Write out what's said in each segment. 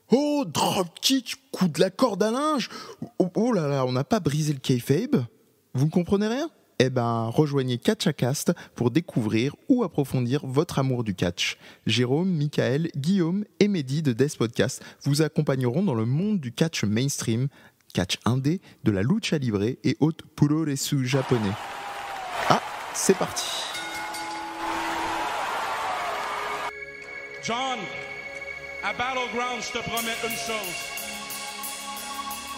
Oh, dropkick, coup de la corde à linge. Oh là là, on n'a pas brisé le kayfabe. Vous ne comprenez rien ? Eh ben, rejoignez Catchacast pour découvrir ou approfondir votre amour du catch. Jérôme, Michael, Guillaume et Mehdi de Death Podcast vous accompagneront dans le monde du catch mainstream, catch indé, de la lucha libre et autres puroresu japonais. Ah, c'est parti. John, à Battleground, je te promets une chose.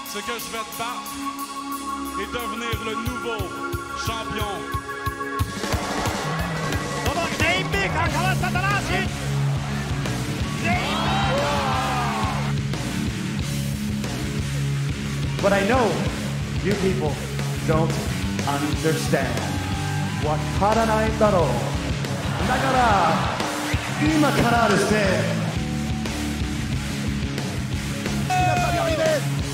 C'est que je vais te battre et devenir le nouveau champion. But I know you people don't understand what Karanai Daro. だから今からですね。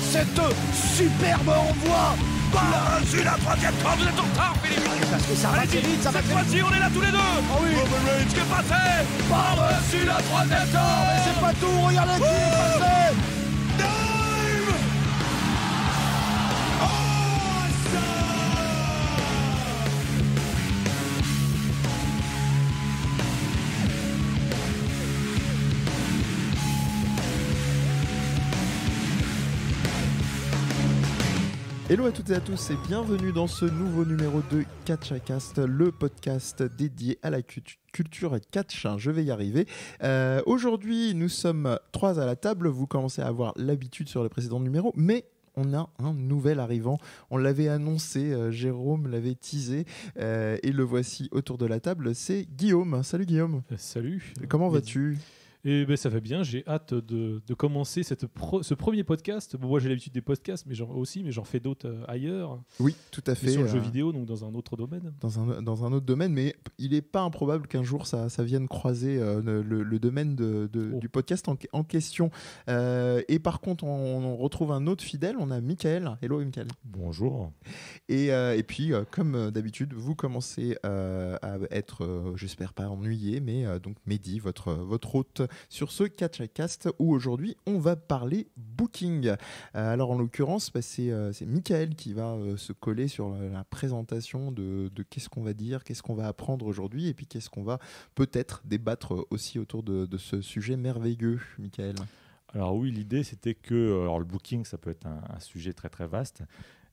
Cette superbe envoi par-dessus la troisième corde, vous êtes en retard, Philippe. Parce que ça va vite, ça va Cette fois-ci, on est là tous les deux. Ah oui. Roman Reigns qui est passé par-dessus la troisième corde. Mais c'est pas tout, regardez qui est passé. Dime. Hello à toutes et à tous et bienvenue dans ce nouveau numéro de Catchacast, le podcast dédié à la culture catch. Je vais y arriver. Aujourd'hui, nous sommes 3 à la table. Vous commencez à avoir l'habitude sur les précédents numéros, mais on a un nouvel arrivant. On l'avait annoncé, Jérôme l'avait teasé, et le voici autour de la table. C'est Guillaume. Salut Guillaume. Salut. Comment vas-tu ? Et ben ça va bien, j'ai hâte de commencer ce premier podcast. Bon, moi j'ai l'habitude des podcasts, mais j'en fais d'autres ailleurs. Oui, tout à fait. Sur le jeu vidéo, donc dans un autre domaine. Dans un autre domaine, mais il n'est pas improbable qu'un jour ça vienne croiser le domaine du podcast en question. Et par contre, on retrouve un autre fidèle, on a Michael. Hello Michael. Bonjour. Et puis, comme d'habitude, vous commencez à être, j'espère pas ennuyé, mais donc Mehdi, votre hôte sur ce Catchacast où aujourd'hui on va parler booking. Alors en l'occurrence, c'est Michael qui va se coller sur la présentation de qu'est-ce qu'on va dire, qu'est-ce qu'on va apprendre aujourd'hui et puis qu'est-ce qu'on va peut-être débattre aussi autour de ce sujet merveilleux, Michael. Alors oui, l'idée c'était que alors le booking ça peut être un sujet très très vaste,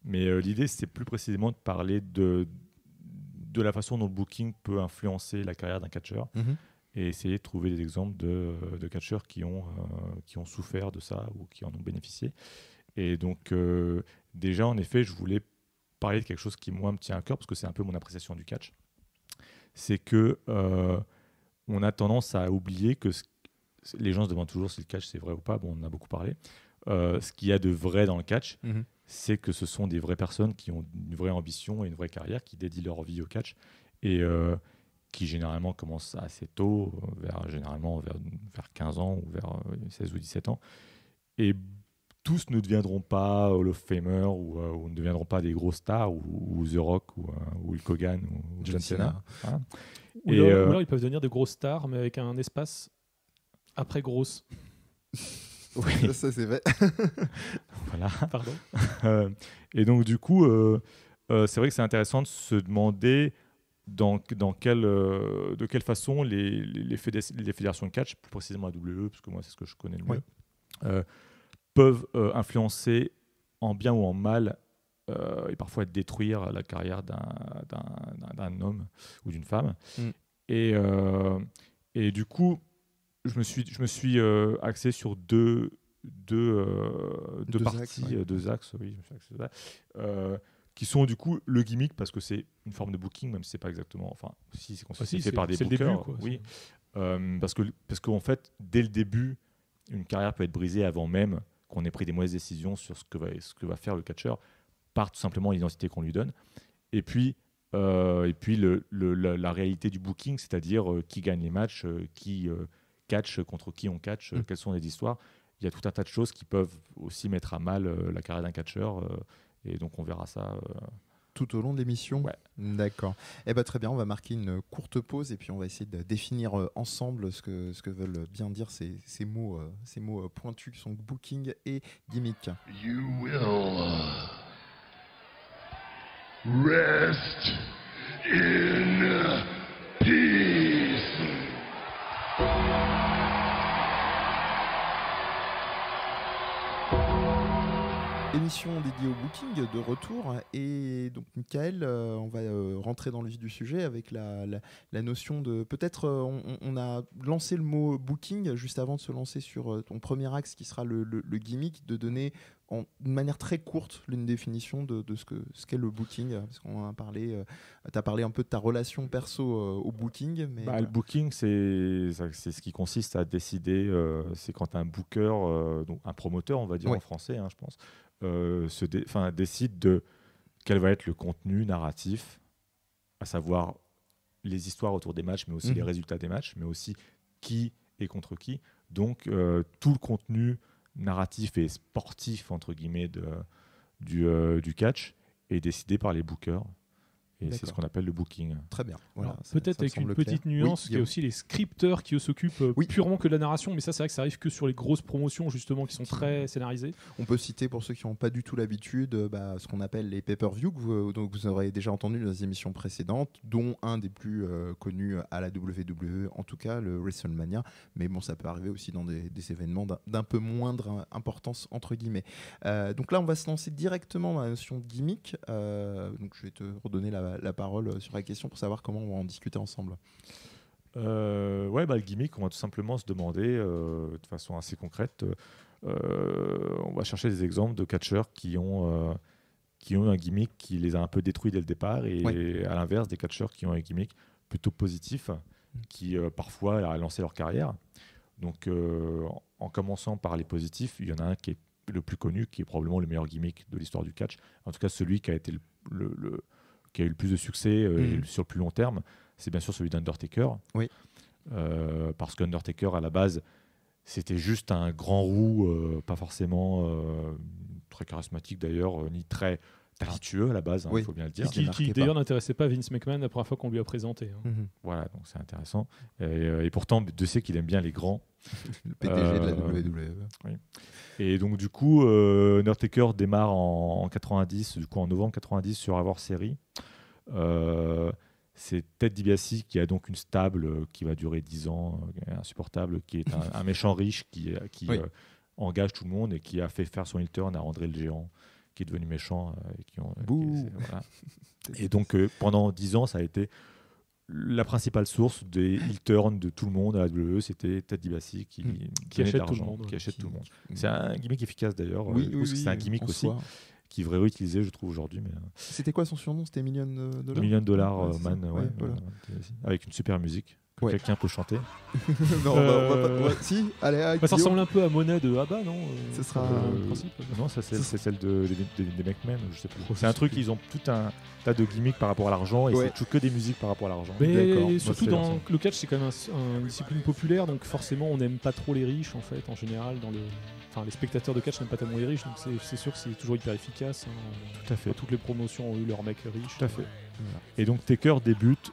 mais l'idée c'était plus précisément de parler de la façon dont le booking peut influencer la carrière d'un catcheur. Et essayer de trouver des exemples de catcheurs qui ont souffert de ça ou qui en ont bénéficié. Et donc, déjà, en effet, je voulais parler de quelque chose qui, moi, me tient à cœur, parce que c'est un peu mon appréciation du catch. C'est que on a tendance à oublier que les gens se demandent toujours si le catch, c'est vrai ou pas. Bon, on en a beaucoup parlé. Ce qu'il y a de vrai dans le catch, c'est que ce sont des vraies personnes qui ont une vraie ambition et une vraie carrière, qui dédient leur vie au catch. Et qui généralement commence assez tôt, vers 15 ans ou vers 16 ou 17 ans. Et tous ne deviendront pas Hall of Famer ou ne deviendront pas des gros stars ou The Rock ou Hulk Hogan ou John Cena. Hein. Ou alors ils peuvent devenir des grosses stars, mais avec un espace après grosse. Oui, ça c'est vrai. Voilà. Pardon. Et donc du coup, c'est vrai que c'est intéressant de se demander de quelle façon les fédérations de catch, plus précisément la WWE, parce que moi c'est ce que je connais le mieux, peuvent influencer en bien ou en mal et parfois détruire la carrière d'un homme ou d'une femme. Et du coup, je me suis axé sur deux parties, deux axes, oui, je me suis axé sur ça. Qui sont du coup le gimmick, parce que c'est une forme de booking, même si c'est pas exactement, enfin si c'est constitué par des bookers, début, quoi, oui, parce qu'en fait dès le début une carrière peut être brisée avant même qu'on ait pris des mauvaises décisions sur ce que va faire le catcheur, par tout simplement l'identité qu'on lui donne, et puis la réalité du booking, c'est-à-dire qui gagne les matchs, qui catch, contre qui on catch, quelles sont les histoires. Il y a tout un tas de choses qui peuvent aussi mettre à mal la carrière d'un catcheur. Et donc on verra ça Tout au long de l'émission. Ouais. D'accord. Eh ben, très bien, on va marquer une courte pause et puis on va essayer de définir ensemble ce que veulent bien dire ces mots pointus qui sont booking et gimmick. You will rest in peace. Émission dédiée au booking de retour et donc Michael, on va rentrer dans le vif du sujet avec la notion de peut-être on a lancé le mot booking juste avant de se lancer sur ton premier axe qui sera le gimmick, de donner de manière très courte une définition de ce qu'est le booking, parce qu'on a parlé, tu as parlé un peu de ta relation perso au booking. Mais le booking, c'est ce qui consiste à décider, c'est quand un booker, donc un promoteur, on va dire en français, je pense, décide de quel va être le contenu narratif, à savoir les histoires autour des matchs, mais aussi les résultats des matchs, mais aussi qui est contre qui. Donc, tout le contenu narratif et sportif, entre guillemets, du catch est décidé par les bookers. Et c'est ce qu'on appelle le booking. Très bien. Voilà, peut-être avec une petite nuance, il y a aussi les scripteurs qui eux s'occupent purement que de la narration, mais ça c'est vrai que ça arrive que sur les grosses promotions justement qui sont très scénarisées. On peut citer pour ceux qui n'ont pas du tout l'habitude ce qu'on appelle les pay-per-view, donc vous aurez déjà entendu dans les émissions précédentes, dont un des plus connus à la WWE, en tout cas le WrestleMania, mais bon ça peut arriver aussi dans des événements d'un peu moindre importance entre guillemets. Donc là on va se lancer directement dans la notion de gimmick, donc je vais te redonner la parole sur la question pour savoir comment on va en discuter ensemble. Le gimmick, on va tout simplement se demander de façon assez concrète, on va chercher des exemples de catcheurs qui ont un gimmick qui les a un peu détruits dès le départ et à l'inverse des catcheurs qui ont un gimmick plutôt positif qui parfois a lancé leur carrière. Donc en commençant par les positifs, il y en a un qui est le plus connu, qui est probablement le meilleur gimmick de l'histoire du catch, en tout cas celui qui a été qui a eu le plus de succès sur le plus long terme, c'est bien sûr celui d'Undertaker. Oui. Parce qu'Undertaker, à la base, c'était juste un grand roux, pas forcément très charismatique d'ailleurs, ni très talentueux à la base, il faut bien le dire. Qui d'ailleurs n'intéressait pas Vince McMahon la première fois qu'on lui a présenté. Voilà, donc c'est intéressant. Et pourtant, Dieu sait qu'il aime bien les grands. Le PDG de la WWE. Oui. Et donc du coup, Undertaker démarre en 90, du coup en novembre 90 sur Avoir Série. C'est Ted DiBiase qui a donc une stable qui va durer 10 ans, insupportable, qui est un méchant riche qui engage tout le monde et qui a fait faire son heel turn à André le Géant, qui est devenu méchant. Et donc pendant 10 ans, ça a été la principale source des heel turns de tout le monde à la WWE, c'était Ted DiBiase qui achète tout le monde. Qui achète tout le monde. C'est un gimmick efficace d'ailleurs. C'est un gimmick aussi soi. Qui est vraiment utilisé, je trouve, aujourd'hui. Mais c'était quoi son surnom? C'était $1 million? $1 million Man, voilà. Avec une super musique que quelqu'un peut chanter. Non, on va pas. Si, allez, ça ressemble un peu à Monnaie de ABBA, non? Ce sera le principe. Non, ça c'est celle des McMahon, je sais plus. C'est un truc, ils ont tout un tas de gimmicks par rapport à l'argent et c'est que des musiques par rapport à l'argent. Mais surtout dans le catch, c'est quand même une discipline populaire, donc forcément on n'aime pas trop les riches en fait, en général les spectateurs de catch n'aiment pas tellement les riches, donc c'est sûr que c'est toujours hyper efficace. Tout à fait. Toutes les promotions ont eu leurs mecs riches. Tout à fait. Voilà. Et donc Taker débute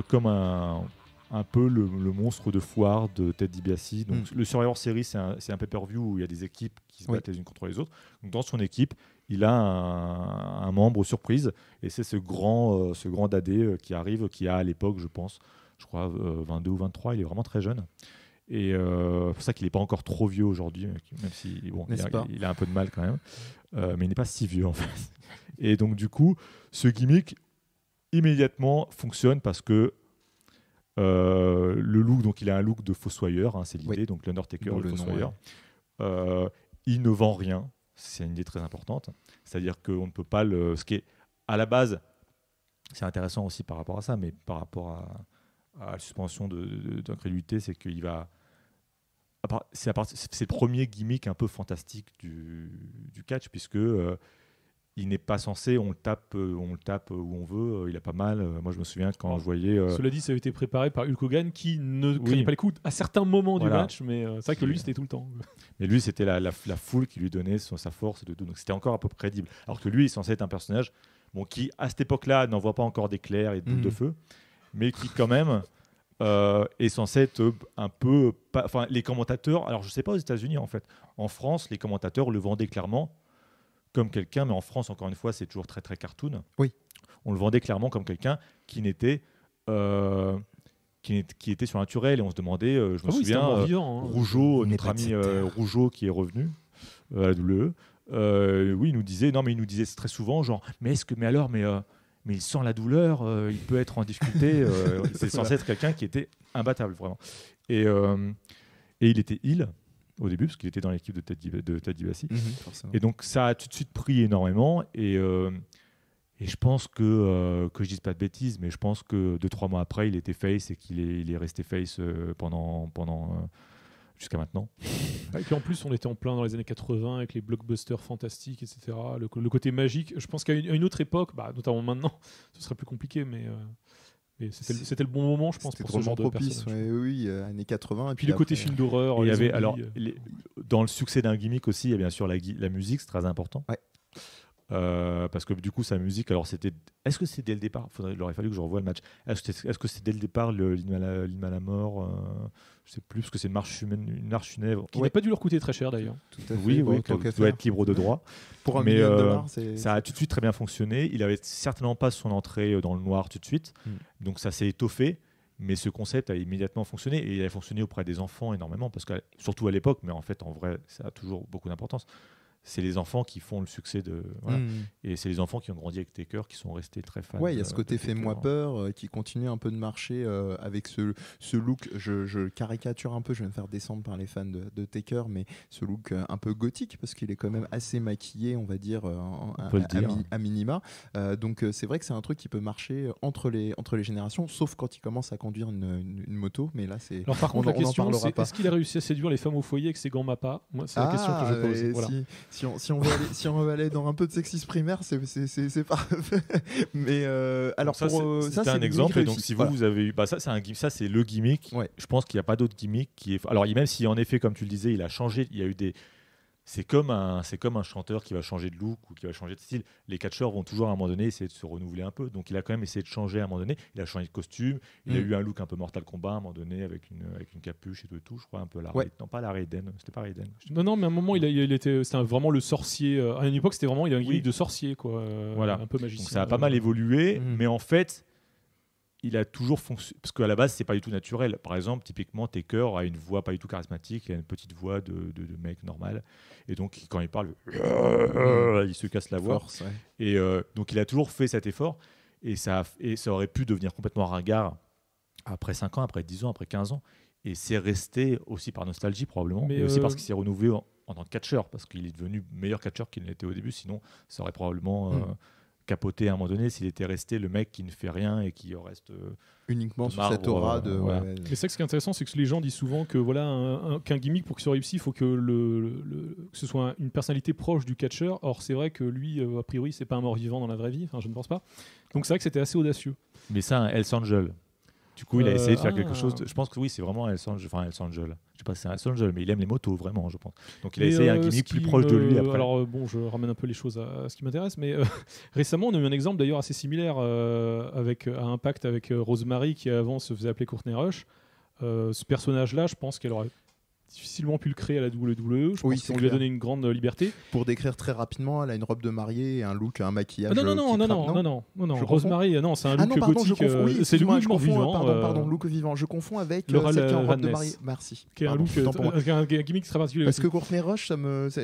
comme un peu le monstre de foire de Ted DiBiase. Donc le Survivor Series, c'est un pay-per-view où il y a des équipes qui se battent les unes contre les autres. Donc dans son équipe, il a un membre surprise et c'est ce grand dadé qui arrive, qui a à l'époque, je crois 22 ou 23, il est vraiment très jeune. Et c'est pour ça qu'il n'est pas encore trop vieux aujourd'hui, même si il a un peu de mal quand même, mais il n'est pas si vieux en fait. Et donc du coup, ce gimmick immédiatement fonctionne parce que le look, donc il a un look de fossoyeur, c'est l'idée, donc l'Undertaker, le fossoyeur. Il ne vend rien, c'est une idée très importante, c'est-à-dire qu'on ne peut pas ce qui est à la base, c'est intéressant aussi par rapport à ça, mais par rapport à la suspension d'incrédulité, c'est qu'il va. C'est le premier gimmick un peu fantastique du catch, puisque il n'est pas censé, on le tape où on veut, il a pas mal. Moi, je me souviens quand je voyais. Cela dit, ça a été préparé par Hulk Hogan qui ne craignait pas les coups à certains moments du match, mais c'est vrai que lui, c'était tout le temps. Mais lui, c'était la foule qui lui donnait sa force et tout, donc c'était encore un peu crédible. Alors que lui, il est censé être un personnage bon, qui à cette époque-là n'envoie pas encore d'éclairs et de boules de feu, mais qui quand même est censé être un peu... Enfin, les commentateurs... Alors, je ne sais pas aux États-Unis, en fait. En France, les commentateurs le vendaient clairement comme quelqu'un, mais en France, encore une fois, c'est toujours très, très cartoon. Oui. On le vendait clairement comme quelqu'un qui n'était... qui était surnaturel, et on se demandait, je me souviens, Rougeau, notre ami Rougeau qui est revenu à la WWE, oui, il nous disait, non mais il nous disait très souvent, genre, mais il sent la douleur, il peut être en difficulté, c'est censé être quelqu'un qui était imbattable vraiment. Et il était heel au début parce qu'il était dans l'équipe de Ted DiBiase, et donc ça a tout de suite pris énormément, et je pense que je dise pas de bêtises, mais je pense que 2-3 mois après, il était face et qu'il est resté face pendant jusqu'à maintenant. Et puis en plus, on était en plein dans les années 80 avec les blockbusters fantastiques, etc. Le côté magique. Je pense qu'à une autre époque, notamment maintenant, ce serait plus compliqué, mais c'était le bon moment, je pense, pour ce genre de personnage. Oui, années 80. Et puis le côté film d'horreur. Il y avait dans le succès d'un gimmick aussi, il y a bien sûr la musique, c'est très important. Ouais. Parce que du coup sa musique, alors est-ce que c'est dès le départ, il aurait fallu que je revoie le match, est-ce que c'est dès le départ l'hymne à la mort, je sais plus, parce que c'est une marche funèbre qui n'a pas dû leur coûter très cher d'ailleurs. Oui, qui doit être libre de droit pour $1 million, ça a tout de suite très bien fonctionné. Il avait certainement pas son entrée dans le noir tout de suite, donc ça s'est étoffé, mais ce concept a immédiatement fonctionné, et il a fonctionné auprès des enfants énormément, parce que surtout à l'époque, mais en fait en vrai ça a toujours beaucoup d'importance. C'est les enfants qui font le succès et c'est les enfants qui ont grandi avec Taker qui sont restés très fans. Ouais, il y a ce côté fais-moi peur qui continue un peu de marcher avec ce look. Je caricature un peu, je vais me faire descendre par les fans de Taker, mais ce look un peu gothique parce qu'il est quand même assez maquillé, on va dire, à minima. Donc c'est vrai que c'est un truc qui peut marcher entre les générations, sauf quand il commence à conduire une moto. Mais là, c'est. Alors par contre, la question, c'est est-ce qu'il a réussi à séduire les femmes au foyer avec ses gants Mappa ? Moi, c'est la question que je pose. Voilà. Si on veut aller dans un peu de sexisme primaire, c'est parfait. Mais alors ça, c'est un exemple. Et donc si vous avez eu, ça c'est le gimmick. Ouais. Je pense qu'il n'y a pas d'autre gimmick qui est. Alors même si en effet, comme tu le disais, il a changé. Il y a eu des. C'est comme un chanteur qui va changer de look ou qui va changer de style. Les catcheurs vont toujours à un moment donné essayer de se renouveler un peu. Donc il a quand même essayé de changer à un moment donné. Il a changé de costume. Il a eu un look un peu Mortal Kombat à un moment donné avec une capuche et tout. Je crois un peu non, pas la Raiden. C'était pas Raiden. Non, mais à un moment c'était vraiment le sorcier. À une époque, c'était vraiment il a un gimmick de sorcier, quoi. Voilà. Un peu magicien. Donc ça a pas mal évolué, mais en fait. Il a toujours fonctionné, parce qu'à la base c'est pas du tout naturel. Par exemple, typiquement Taker a une voix pas du tout charismatique, il a une petite voix de mec normal, et donc quand il parle, il se casse la voix. Force, ouais. Et donc il a toujours fait cet effort, et ça aurait pu devenir complètement ringard après 5 ans, après 10 ans, après 15 ans, et c'est resté aussi par nostalgie probablement, mais aussi parce qu'il s'est renouvelé en tant que catcheur, parce qu'il est devenu meilleur catcheur qu'il n'était au début, sinon ça aurait probablement capoté à un moment donné s'il était resté le mec qui ne fait rien et qui reste uniquement sur cette aura de. Voilà. Mais c'est que ce qui est intéressant, c'est que les gens disent souvent que qu'un gimmick pour qu'il soit réussi, il faut que que ce soit une personnalité proche du catcheur. Or, c'est vrai que lui, a priori, c'est pas un mort-vivant dans la vraie vie. Enfin, je ne pense pas. Donc, c'est vrai que c'était assez audacieux. Mais ça, un Hells Angel. Du coup, il a essayé de faire quelque chose. Je pense que oui, c'est vraiment Hells Angel. Enfin, Hells Angel. Je sais pas si c'est Hells Angel, mais il aime les motos, vraiment, je pense. Donc, il a essayé un gimmick plus proche de lui après. Alors, je ramène un peu les choses à ce qui m'intéresse, mais récemment, on a eu un exemple d'ailleurs assez similaire à Impact avec Rosemary, qui avant se faisait appeler Courtney Rush. Ce personnage-là, je pense qu'elle aurait difficilement pu le créer à la WWE. Je pense qu'on lui a donné une grande liberté. Pour décrire très rapidement, elle a une robe de mariée et un look, un maquillage. Non. Rosemary, non, c'est un look gothique. C'est le look vivant. Pardon, look vivant. Je confonds avec celle qui est en robe de mariée. Merci. Qui est un look, un gimmick très particulier. Parce que Courtney Rush,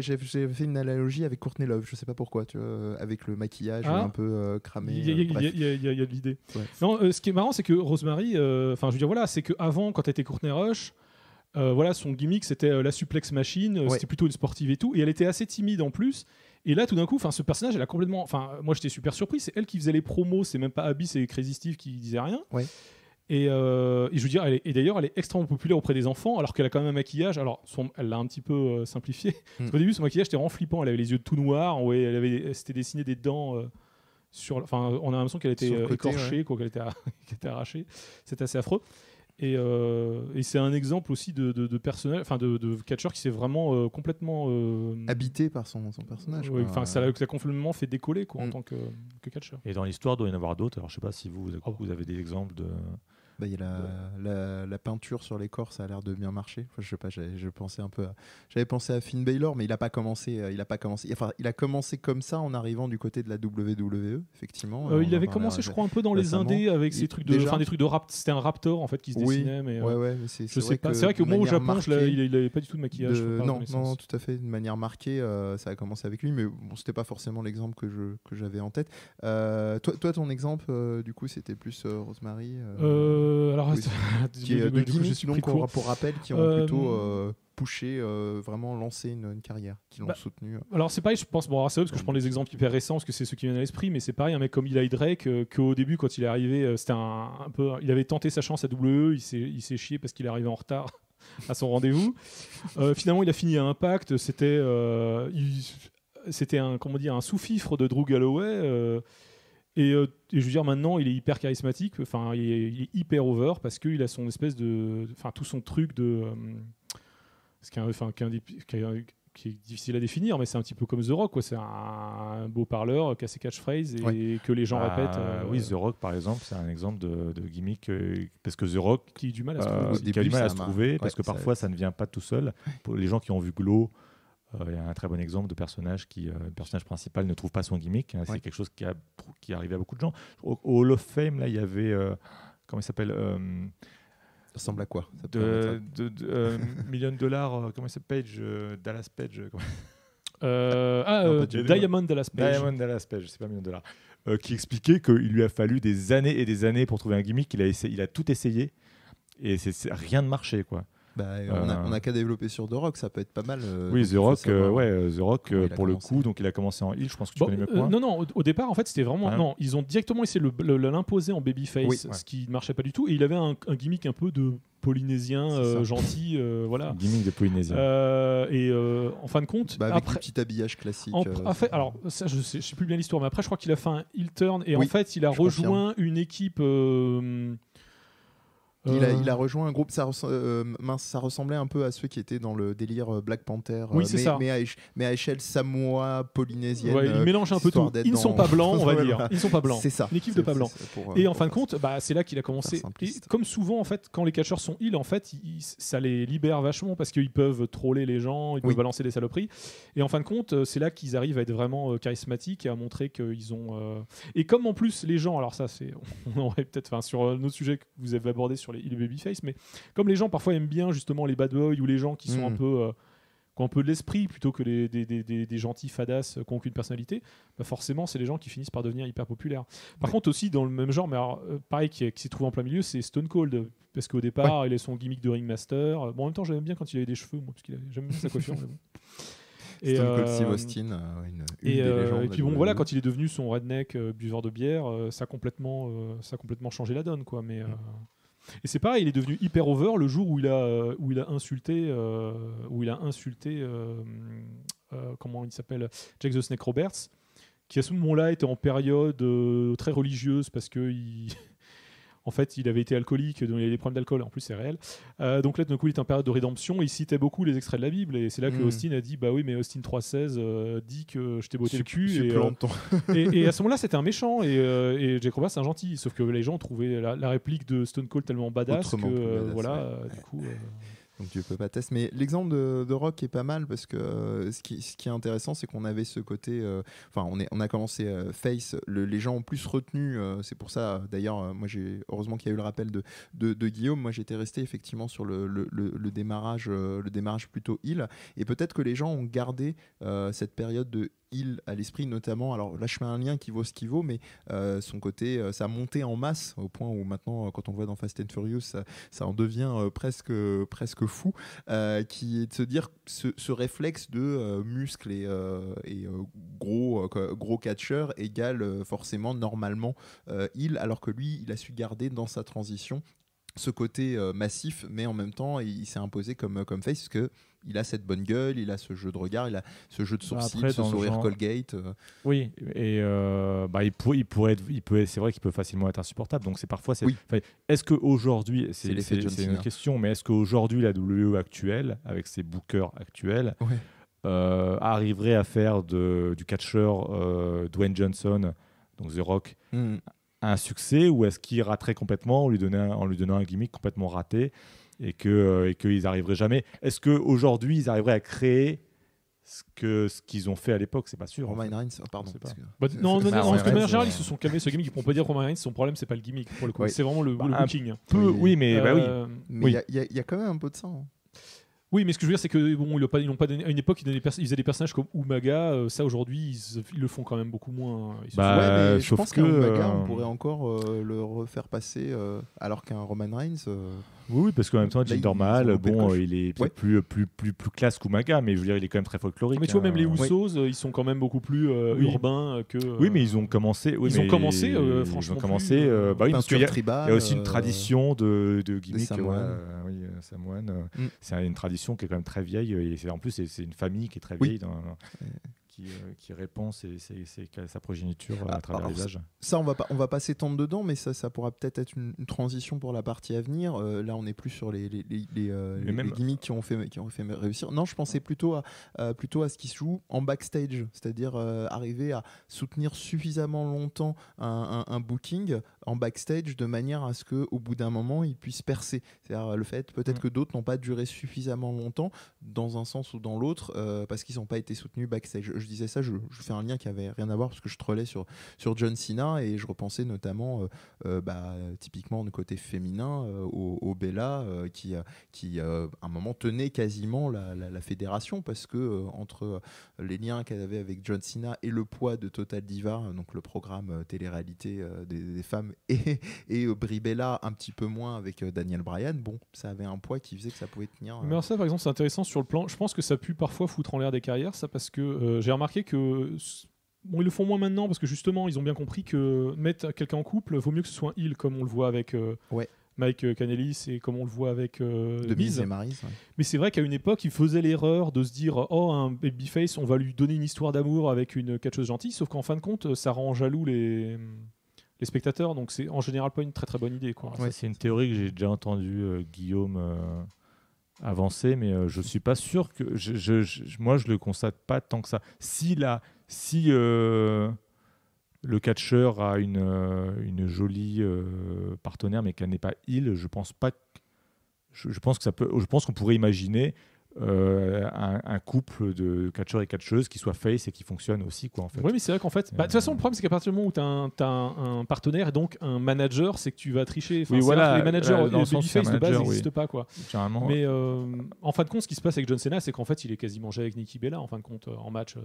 j'ai fait une analogie avec Courtney Love. Je sais pas pourquoi, tu vois, avec le maquillage un peu cramé. Il y a de l'idée. Non, ce qui est marrant, c'est que Rosemary, c'est qu'avant, quand elle était Courtney Rush. Son gimmick c'était la suplex machine, c'était plutôt une sportive et tout, et elle était assez timide en plus. Et là, tout d'un coup, ce personnage, elle a complètement. Moi, j'étais super surpris. C'est elle qui faisait les promos, c'est même pas Abyss et Crazy Steve qui disaient rien. Ouais. Et je veux dire, d'ailleurs, elle est extrêmement populaire auprès des enfants, alors qu'elle a quand même un maquillage. Alors, elle l'a un petit peu simplifié. Parce qu'au début, son maquillage était vraiment flippant. Elle avait les yeux tout noirs, c'était dessiné des dents. On a l'impression qu'elle était écorchée, qu'elle était arrachée. C'était assez affreux. Et c'est un exemple aussi de personnage, enfin de catcheur qui s'est vraiment complètement habité par son personnage. Ouais, enfin, ça l'a complètement fait décoller quoi, en tant que catcheur. Et dans l'histoire, il doit y en avoir d'autres. Alors, je sais pas si vous avez des exemples de. Bah, il y a la peinture sur les corps, ça a l'air de bien marcher. Enfin, je sais pas, j'avais pensé à Finn Balor, mais il a commencé. Enfin, il a commencé comme ça en arrivant du côté de la WWE, effectivement. Il avait commencé, je crois, un peu dans les indés avec ces trucs des trucs de rap. C'était un Raptor en fait qui se dessinait, mais ouais, mais c'est je sais pas. C'est vrai qu'au moment au Japon, il avait pas du tout de maquillage. Non, tout à fait, de manière marquée. Ça a commencé avec lui, mais bon, c'était pas forcément l'exemple que j'avais en tête. Toi, ton exemple, du coup, c'était plus Rosemary. Alors, qui est de gimmick, donc pour rappel, qui ont plutôt pushé, vraiment lancé une carrière, qui l'ont soutenu. Alors c'est pareil, je pense, bon, c'est vrai parce que je prends les exemples hyper récents parce que c'est ceux qui viennent à l'esprit, mais c'est pareil, un mec comme Eli Drake, qu'au début, quand il est arrivé, c'était un peu, il avait tenté sa chance à WWE, il s'est chié parce qu'il est arrivé en retard à son rendez-vous. Finalement, il a fini à Impact, c'était un sous-fifre de Drew Galloway. Et je veux dire, maintenant, il est hyper charismatique. Enfin, il est hyper over parce qu'il a son espèce de, enfin, tout son truc de, qui est difficile à définir, mais c'est un petit peu comme The Rock, quoi. C'est un beau parleur qui a ses catchphrases et que les gens répètent. Oui, The Rock, par exemple, c'est un exemple de gimmick parce que The Rock qui a du mal à se trouver, parce que parfois ça ne vient pas tout seul. Pour les gens qui ont vu Glow. Il y a un très bon exemple de personnage le personnage principal ne trouve pas son gimmick. C'est quelque chose qui est arrivé à beaucoup de gens. Au Hall of Fame, là, il y avait comment il s'appelle ça ressemble à quoi Million $, comment il s'appelle Dallas Page. Diamond Dallas Page. Diamond Dallas Page, c'est pas $1 million. Qui expliquait qu'il lui a fallu des années et des années pour trouver un gimmick. Il a tout essayé et rien ne marchait, quoi. On a qu'à développer sur The Rock, ça peut être pas mal. Oui, The Rock, pour le coup, donc il a commencé en heel, je pense que tu connais mieux que moi. Non, au départ, en fait, c'était vraiment. Non, ils ont directement essayé de l'imposer en babyface, ce qui ne marchait pas du tout. Et il avait un gimmick un peu de polynésien gentil, voilà. Gimmick de polynésien. En fin de compte. Avec après, un petit habillage classique. Alors, ça, je sais plus bien l'histoire, mais après, je crois qu'il a fait un heel turn et en fait, il a rejoint une équipe. Il a rejoint un groupe, ça ressemblait un peu à ceux qui étaient dans le délire Black Panther, mais à échelle samoa-polynésienne. Il mélange un peu tout. Ils ne sont pas blancs, on va dire. Ils ne sont pas blancs. C'est ça. Une équipe de pas blancs. Et en fin de compte, c'est là qu'il a commencé. Et comme souvent, en fait, quand les catcheurs sont heal, en fait, ça les libère vachement parce qu'ils peuvent troller les gens, ils peuvent balancer des saloperies. Et en fin de compte, c'est là qu'ils arrivent à être vraiment charismatiques et à montrer qu'ils ont. Et comme en plus les gens, alors ça, on aurait peut-être, sur un autre sujet que vous avez abordé sur les babyface, mais comme les gens parfois aiment bien justement les bad boys ou les gens qui sont un peu qui ont un peu de l'esprit plutôt que des gentils fadas qui n'ont aucune personnalité, forcément c'est les gens qui finissent par devenir hyper populaires. Par contre aussi dans le même genre, mais alors, pareil qui s'est trouvé en plein milieu, c'est Stone Cold, parce qu'au départ il a son gimmick de ringmaster. Bon, en même temps j'aime bien quand il avait des cheveux, moi, parce que j'aime bien sa coiffure. Mais bon. Stone Cold Steve Austin, une des légendes. Et puis bon, voilà, quand il est devenu son redneck buveur de bière, ça a complètement changé la donne, quoi. Mais et c'est pareil, il est devenu hyper over le jour où il a insulté comment il s'appelle, Jake the Snake Roberts, qui à ce moment-là était en période très religieuse parce que en fait, il avait été alcoolique, donc il avait des problèmes d'alcool, en plus c'est réel. Donc là, d'un coup, il était en période de rédemption, et il citait beaucoup les extraits de la Bible, et c'est là que Austin a dit, bah oui, mais Austin 3.16 dit que je t'ai botté le cul. Et à ce moment-là, c'était un méchant, et Jake Roberts, c'est un gentil, sauf que les gens trouvaient la réplique de Stone Cold tellement badass du coup... Donc Dieu peut pas tester. Mais l'exemple de Rock est pas mal parce que ce qui est intéressant, c'est qu'on avait ce côté. On a commencé face. Les gens ont plus retenu. C'est pour ça, d'ailleurs, moi heureusement qu'il y a eu le rappel de Guillaume. Moi, j'étais resté effectivement sur le démarrage plutôt heel. Et peut-être que les gens ont gardé cette période de heel à l'esprit, notamment. Alors là, je fais un lien qui vaut ce qu'il vaut, mais son côté, ça a monté en masse au point où maintenant, quand on le voit dans Fast and Furious, ça en devient presque fou, qui est de se dire ce réflexe de muscles et gros catcheur égale forcément normalement heel, alors que lui il a su garder dans sa transition ce côté massif, mais en même temps, il s'est imposé comme face parce que il a cette bonne gueule, il a ce jeu de regard, il a ce jeu de sourcils, Après, ce dans le sourire genre- Colgate. Oui, et il pourrait c'est vrai qu'il peut facilement être insupportable. Donc Oui. est-ce qu'aujourd'hui, C'est l'effet John c'est Cena. une question, mais est-ce qu'aujourd'hui la WWE actuelle, avec ses bookers actuels, Ouais. arriverait à faire du catcheur Dwayne Johnson, donc The Rock, Mm. un succès, ou est-ce qu'il raterait complètement en lui donnant un gimmick complètement raté et qu'ils n'arriveraient jamais? Est-ce qu'aujourd'hui, ils arriveraient à créer ce qu'ils ont fait à l'époque? C'est pas sûr. en Roman fait. Reigns, pardon. Je sais parce pas. que- Bah, non, Roman parce que de Reigns, manière générale, ils se sont calmés ce gimmick. On peut dire Roman Reigns, son problème, c'est pas le gimmick pour le coup. Oui. C'est vraiment le un booking. Oui, mais bah oui. Mais Oui. il y a quand même un peu de ça. Hein. Oui, mais ce que je veux dire, c'est que bon, ils n'ont pas donné. À une époque, ils faisaient des personnages comme Umaga. Ça, aujourd'hui, ils le font quand même beaucoup moins. Ils se Bah, font- Ouais, mais je sauf pense que, qu'un Umaga, on euh, pourrait encore le refaire passer, alors qu'un Roman Reigns. Oui, parce qu'en même temps, Là, Jinder ils ont Mahal, coupé le bon, coche. il est peut-être plus classe qu'Umaga, mais je veux dire, il est quand même très folklorique. Mais tu vois, même les hein. Usos, ils sont quand même beaucoup plus Oui. urbains que. Oui, mais ils ont commencé. Oui, Ils ont mais commencé, ils franchement, ont commencé. plus, Bah oui, parce qu'il Peinture y a, tribale. il y a aussi une tradition de gimmick. Samoan. Oui, Samoan. Mm. C'est une tradition qui est quand même très vieille. Et en plus, c'est une famille qui est très Oui. vieille, qui répand sa progéniture à travers alors, les âges. Ça, on va pas s'étendre dedans, mais ça pourra peut-être être une transition pour la partie à venir. Là, on est plus sur les même- gimmicks qui ont fait réussir. Non, je pensais plutôt à ce qui se joue en backstage, c'est-à-dire arriver à soutenir suffisamment longtemps un booking en backstage de manière à ce qu'au bout d'un moment, il puisse percer. C'est-à-dire le fait peut-être que d'autres n'ont pas duré suffisamment longtemps dans un sens ou dans l'autre parce qu'ils n'ont pas été soutenus backstage. Je disais ça, je fais un lien qui avait rien à voir parce que je trollais sur John Cena et je repensais notamment typiquement du côté féminin au Bella qui à un moment tenait quasiment la fédération parce que entre les liens qu'elle avait avec John Cena et le poids de Total Diva, donc le programme télé-réalité des femmes, et Brie Bella un petit peu moins avec Daniel Bryan, bon, ça avait un poids qui faisait que ça pouvait tenir. Mais alors ça, par exemple, c'est intéressant sur le plan. Je pense que ça a pu parfois foutre en l'air des carrières, ça, parce que j'ai remarqué que. Bon, ils le font moins maintenant parce que justement, ils ont bien compris que mettre quelqu'un en couple, vaut mieux que ce soit un heel, comme on le voit avec Mike Kanellis et comme on le voit avec de Miz et Maryse. Ouais. Mais c'est vrai qu'à une époque, ils faisaient l'erreur de se dire oh, un babyface, on va lui donner une histoire d'amour avec une catcheuse gentille, sauf qu'en fin de compte, ça rend jaloux les spectateurs, donc c'est en général pas une très très bonne idée, quoi. Ça, c'est une théorie que j'ai déjà entendue Guillaume avancer, mais je suis pas sûr que moi je le constate pas tant que ça. Si le catcheur a une jolie partenaire mais qu'elle n'est pas heel, je pense pas. Je pense qu'on pourrait imaginer un couple de catcheurs et catcheuses qui soit face et qui fonctionne aussi, quoi, en fait. Oui, mais c'est vrai qu'en fait, de toute façon, le problème, c'est qu'à partir du moment où tu as un partenaire et donc un manager, c'est que tu vas tricher. Enfin, Oui, voilà, les managers, dans les le sens babyface de base manager, n'existent pas, quoi. Généralement, Mais en fin de compte, ce qui se passe avec John Cena, c'est qu'en fait, il est quasiment déjà avec Nikki Bella, en fin de compte, en match.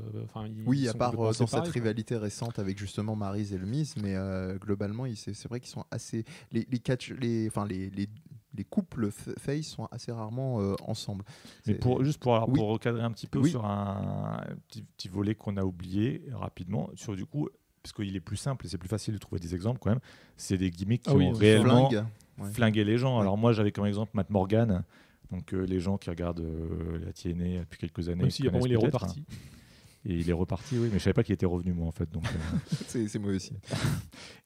Oui, à part dans cette pareil, rivalité récente avec justement Maryse et le Miz, mais globalement, c'est vrai qu'ils sont assez. Les couples face sont assez rarement ensemble. Mais pour recadrer un petit peu Oui. sur un petit volet qu'on a oublié rapidement, sur du coup, parce qu'il est plus simple et c'est plus facile de trouver des exemples quand même, c'est des gimmicks qui ont réellement flingué les gens. Ouais. Alors moi, j'avais comme exemple Matt Morgan, donc les gens qui regardent la TNA depuis quelques années. même si apparemment il est connaissent peut-être, reparti. Et il est reparti, oui, mais je savais pas qu'il était revenu, moi, en fait. Donc, c'est moi aussi.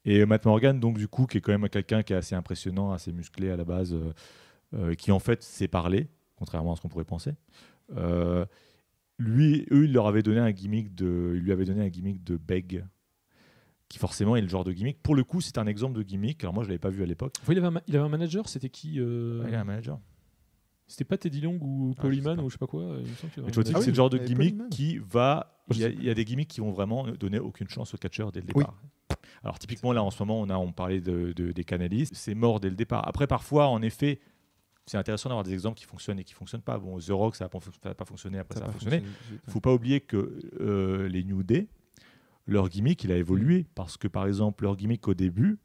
Et Matt Morgan, donc, du coup, qui est quand même quelqu'un qui est assez impressionnant, assez musclé à la base, qui, en fait, sait parler, contrairement à ce qu'on pourrait penser. Eux, il leur avait donné un gimmick il lui avait donné un gimmick de beg, qui forcément est le genre de gimmick. Pour le coup, c'est un exemple de gimmick. Alors, moi, je l'avais pas vu à l'époque. Il avait un manager, c'était qui Il a un manager. C'était pas Teddy Long ou je Polyman sais pas. ou je sais pas quoi. Il me semble qu'il y avait Mais tu vois, un manager. c'est le genre de mais gimmick Polyman. qui va. Il y a des gimmicks qui vont vraiment donner aucune chance au catcheur dès le départ. Alors, typiquement, là, en ce moment, on parlait des Canellis. C'est mort dès le départ. Après, parfois, en effet, c'est intéressant d'avoir des exemples qui fonctionnent et qui ne fonctionnent pas. Bon, The Rock, ça n'a pas fonctionné, après, ça a fonctionné. Il ne faut pas oublier que les New Day, leur gimmick, il a évolué. Parce que, par exemple, leur gimmick au début,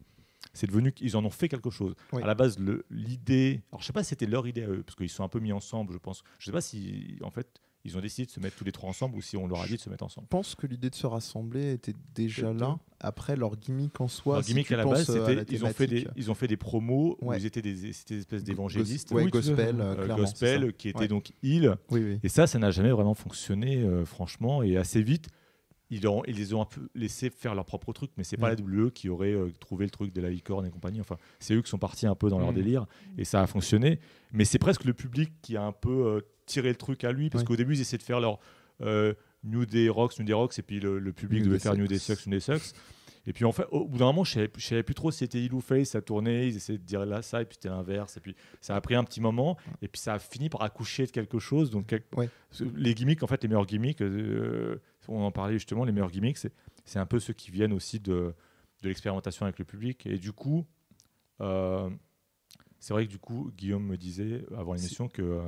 c'est devenu qu'ils en ont fait quelque chose. Oui. À la base, l'idée... Alors, je ne sais pas si c'était leur idée à eux, parce qu'ils se sont un peu mis ensemble, je pense. Je ne sais pas si, en fait, ils ont décidé de se mettre tous les trois ensemble ou si on leur a dit de se mettre ensemble. Je pense que l'idée de se rassembler était déjà là. Après, leur gimmick en soi, Leur gimmick à la base, c'était ils ont fait des promos où Ouais. ils étaient des espèces d'évangélistes. Ouais, Oui, tout à fait. gospel, clairement. Gospel, c'est ça. qui était Ouais. donc heel. Oui. Et ça n'a jamais vraiment fonctionné, franchement. Et assez vite, ils les ont un peu laissé faire leur propre truc. Mais c'est pas la WWE qui aurait trouvé le truc de la licorne et compagnie. Enfin, c'est eux qui sont partis un peu dans leur délire. Et ça a fonctionné. Mais c'est presque le public qui a un peu tiré le truc à lui. Parce qu'au début, ils essayaient de faire leur New Day Rocks. Et puis le public New devait Day faire New Sucks. Day Sucks. Et puis en fait, au bout d'un moment, je savais plus trop si c'était heel ou face, ça tournait, ils essayaient de dire là ça, et puis c'était l'inverse. Et puis ça a pris un petit moment, et puis ça a fini par accoucher de quelque chose. Donc les gimmicks, en fait, les meilleurs gimmicks, on en parlait justement, les meilleurs gimmicks, c'est un peu ceux qui viennent aussi de l'expérimentation avec le public. Et du coup, c'est vrai que du coup, Guillaume me disait avant l'émission que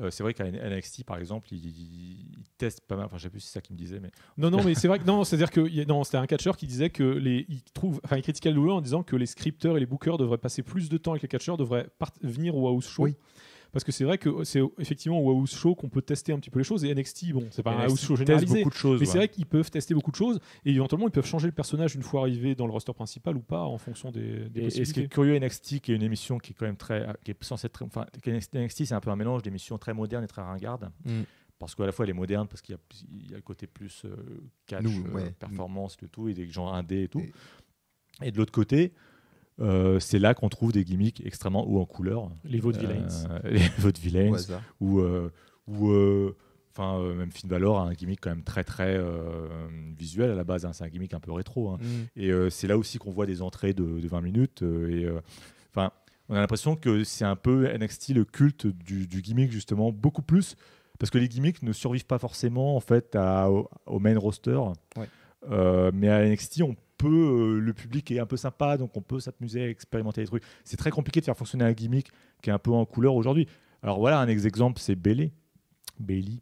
c'est vrai qu'à NXT, par exemple, ils testent pas mal. Enfin, je sais plus si c'est ça qu'il me disait, mais Non, mais c'est vrai que non, c'est-à-dire que c'était un catcheur qui disait que il critiquait le WWE en disant que les scripteurs et les bookers devraient passer plus de temps avec les catcheurs, devraient venir au house show. Oui. Parce que c'est vrai que c'est effectivement au house show qu'on peut tester un petit peu les choses. Et NXT, bon, c'est pas un NXT house show teste généralisé, beaucoup de choses. mais c'est vrai qu'ils peuvent tester beaucoup de choses et éventuellement ils peuvent changer le personnage une fois arrivé dans le roster principal ou pas en fonction des Et possibilités. ce qui est curieux, NXT, qui est une émission qui est quand même qui est censée être enfin, NXT, c'est un peu un mélange d'émissions très modernes et très ringardes. Parce qu'à la fois elle est moderne parce qu'il y a le côté plus catch, performance, le tout, et des gens indés et tout. Et de l'autre côté, c'est là qu'on trouve des gimmicks extrêmement hauts en couleur. Les vaudevillains. Les vaudevillains. Au hasard. Même Finn Balor a un gimmick quand même très très visuel à la base. C'est un gimmick un peu rétro. Et c'est là aussi qu'on voit des entrées de 20 minutes. On a l'impression que c'est un peu NXT le culte du gimmick justement, beaucoup plus. Parce que les gimmicks ne survivent pas forcément en fait au main roster. Mais à NXT, le public est un peu sympa, donc on peut s'amuser à expérimenter des trucs. C'est très compliqué de faire fonctionner un gimmick qui est un peu en couleur aujourd'hui. Alors voilà, un exemple, c'est Bayley, qui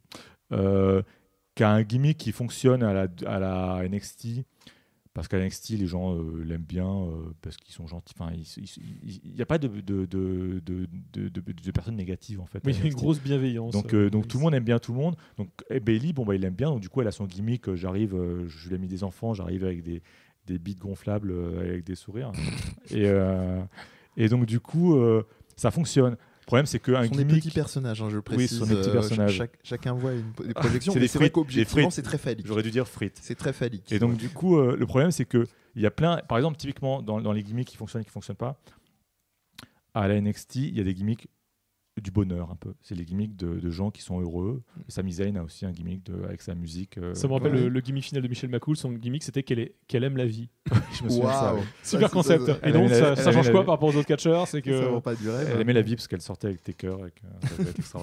a un gimmick qui fonctionne à la NXT, parce qu'à NXT, les gens l'aiment bien, parce qu'ils sont gentils. Enfin, il n'y a pas de personnes négatives, en fait. Mais il y a une grosse bienveillance. Donc tout le monde aime bien tout le monde. Donc Bayley, il l'aime bien. Donc du coup, elle a son gimmick. Je lui ai mis des enfants, j'arrive avec des bites gonflables avec des sourires. Et donc du coup, ça fonctionne. Le problème, c'est qu'un gimmick... des petits personnages, je précise. Oui, ce sont des petits personnages. Chacun voit des projections, c'est mais c'est vrai qu'objectivement, c'est très phallique. J'aurais dû dire frites. C'est très phallique. Et donc, du coup, le problème, c'est qu'il y a plein... Par exemple, typiquement, dans les gimmicks qui fonctionnent et qui ne fonctionnent pas, à la NXT, il y a des gimmicks du bonheur, un peu. C'est les gimmicks de gens qui sont heureux. Sami Zayn a aussi un gimmick avec sa musique. Ça me rappelle le gimmick final de Michelle McCool. Son gimmick, c'était qu'elle aime la vie. Je me souviens de ça. Super concept. Et donc, ça change quoi par rapport aux autres catcheurs? C'est que ça vend pas du rêve. Elle aimait la vie parce qu'elle sortait avec Taker.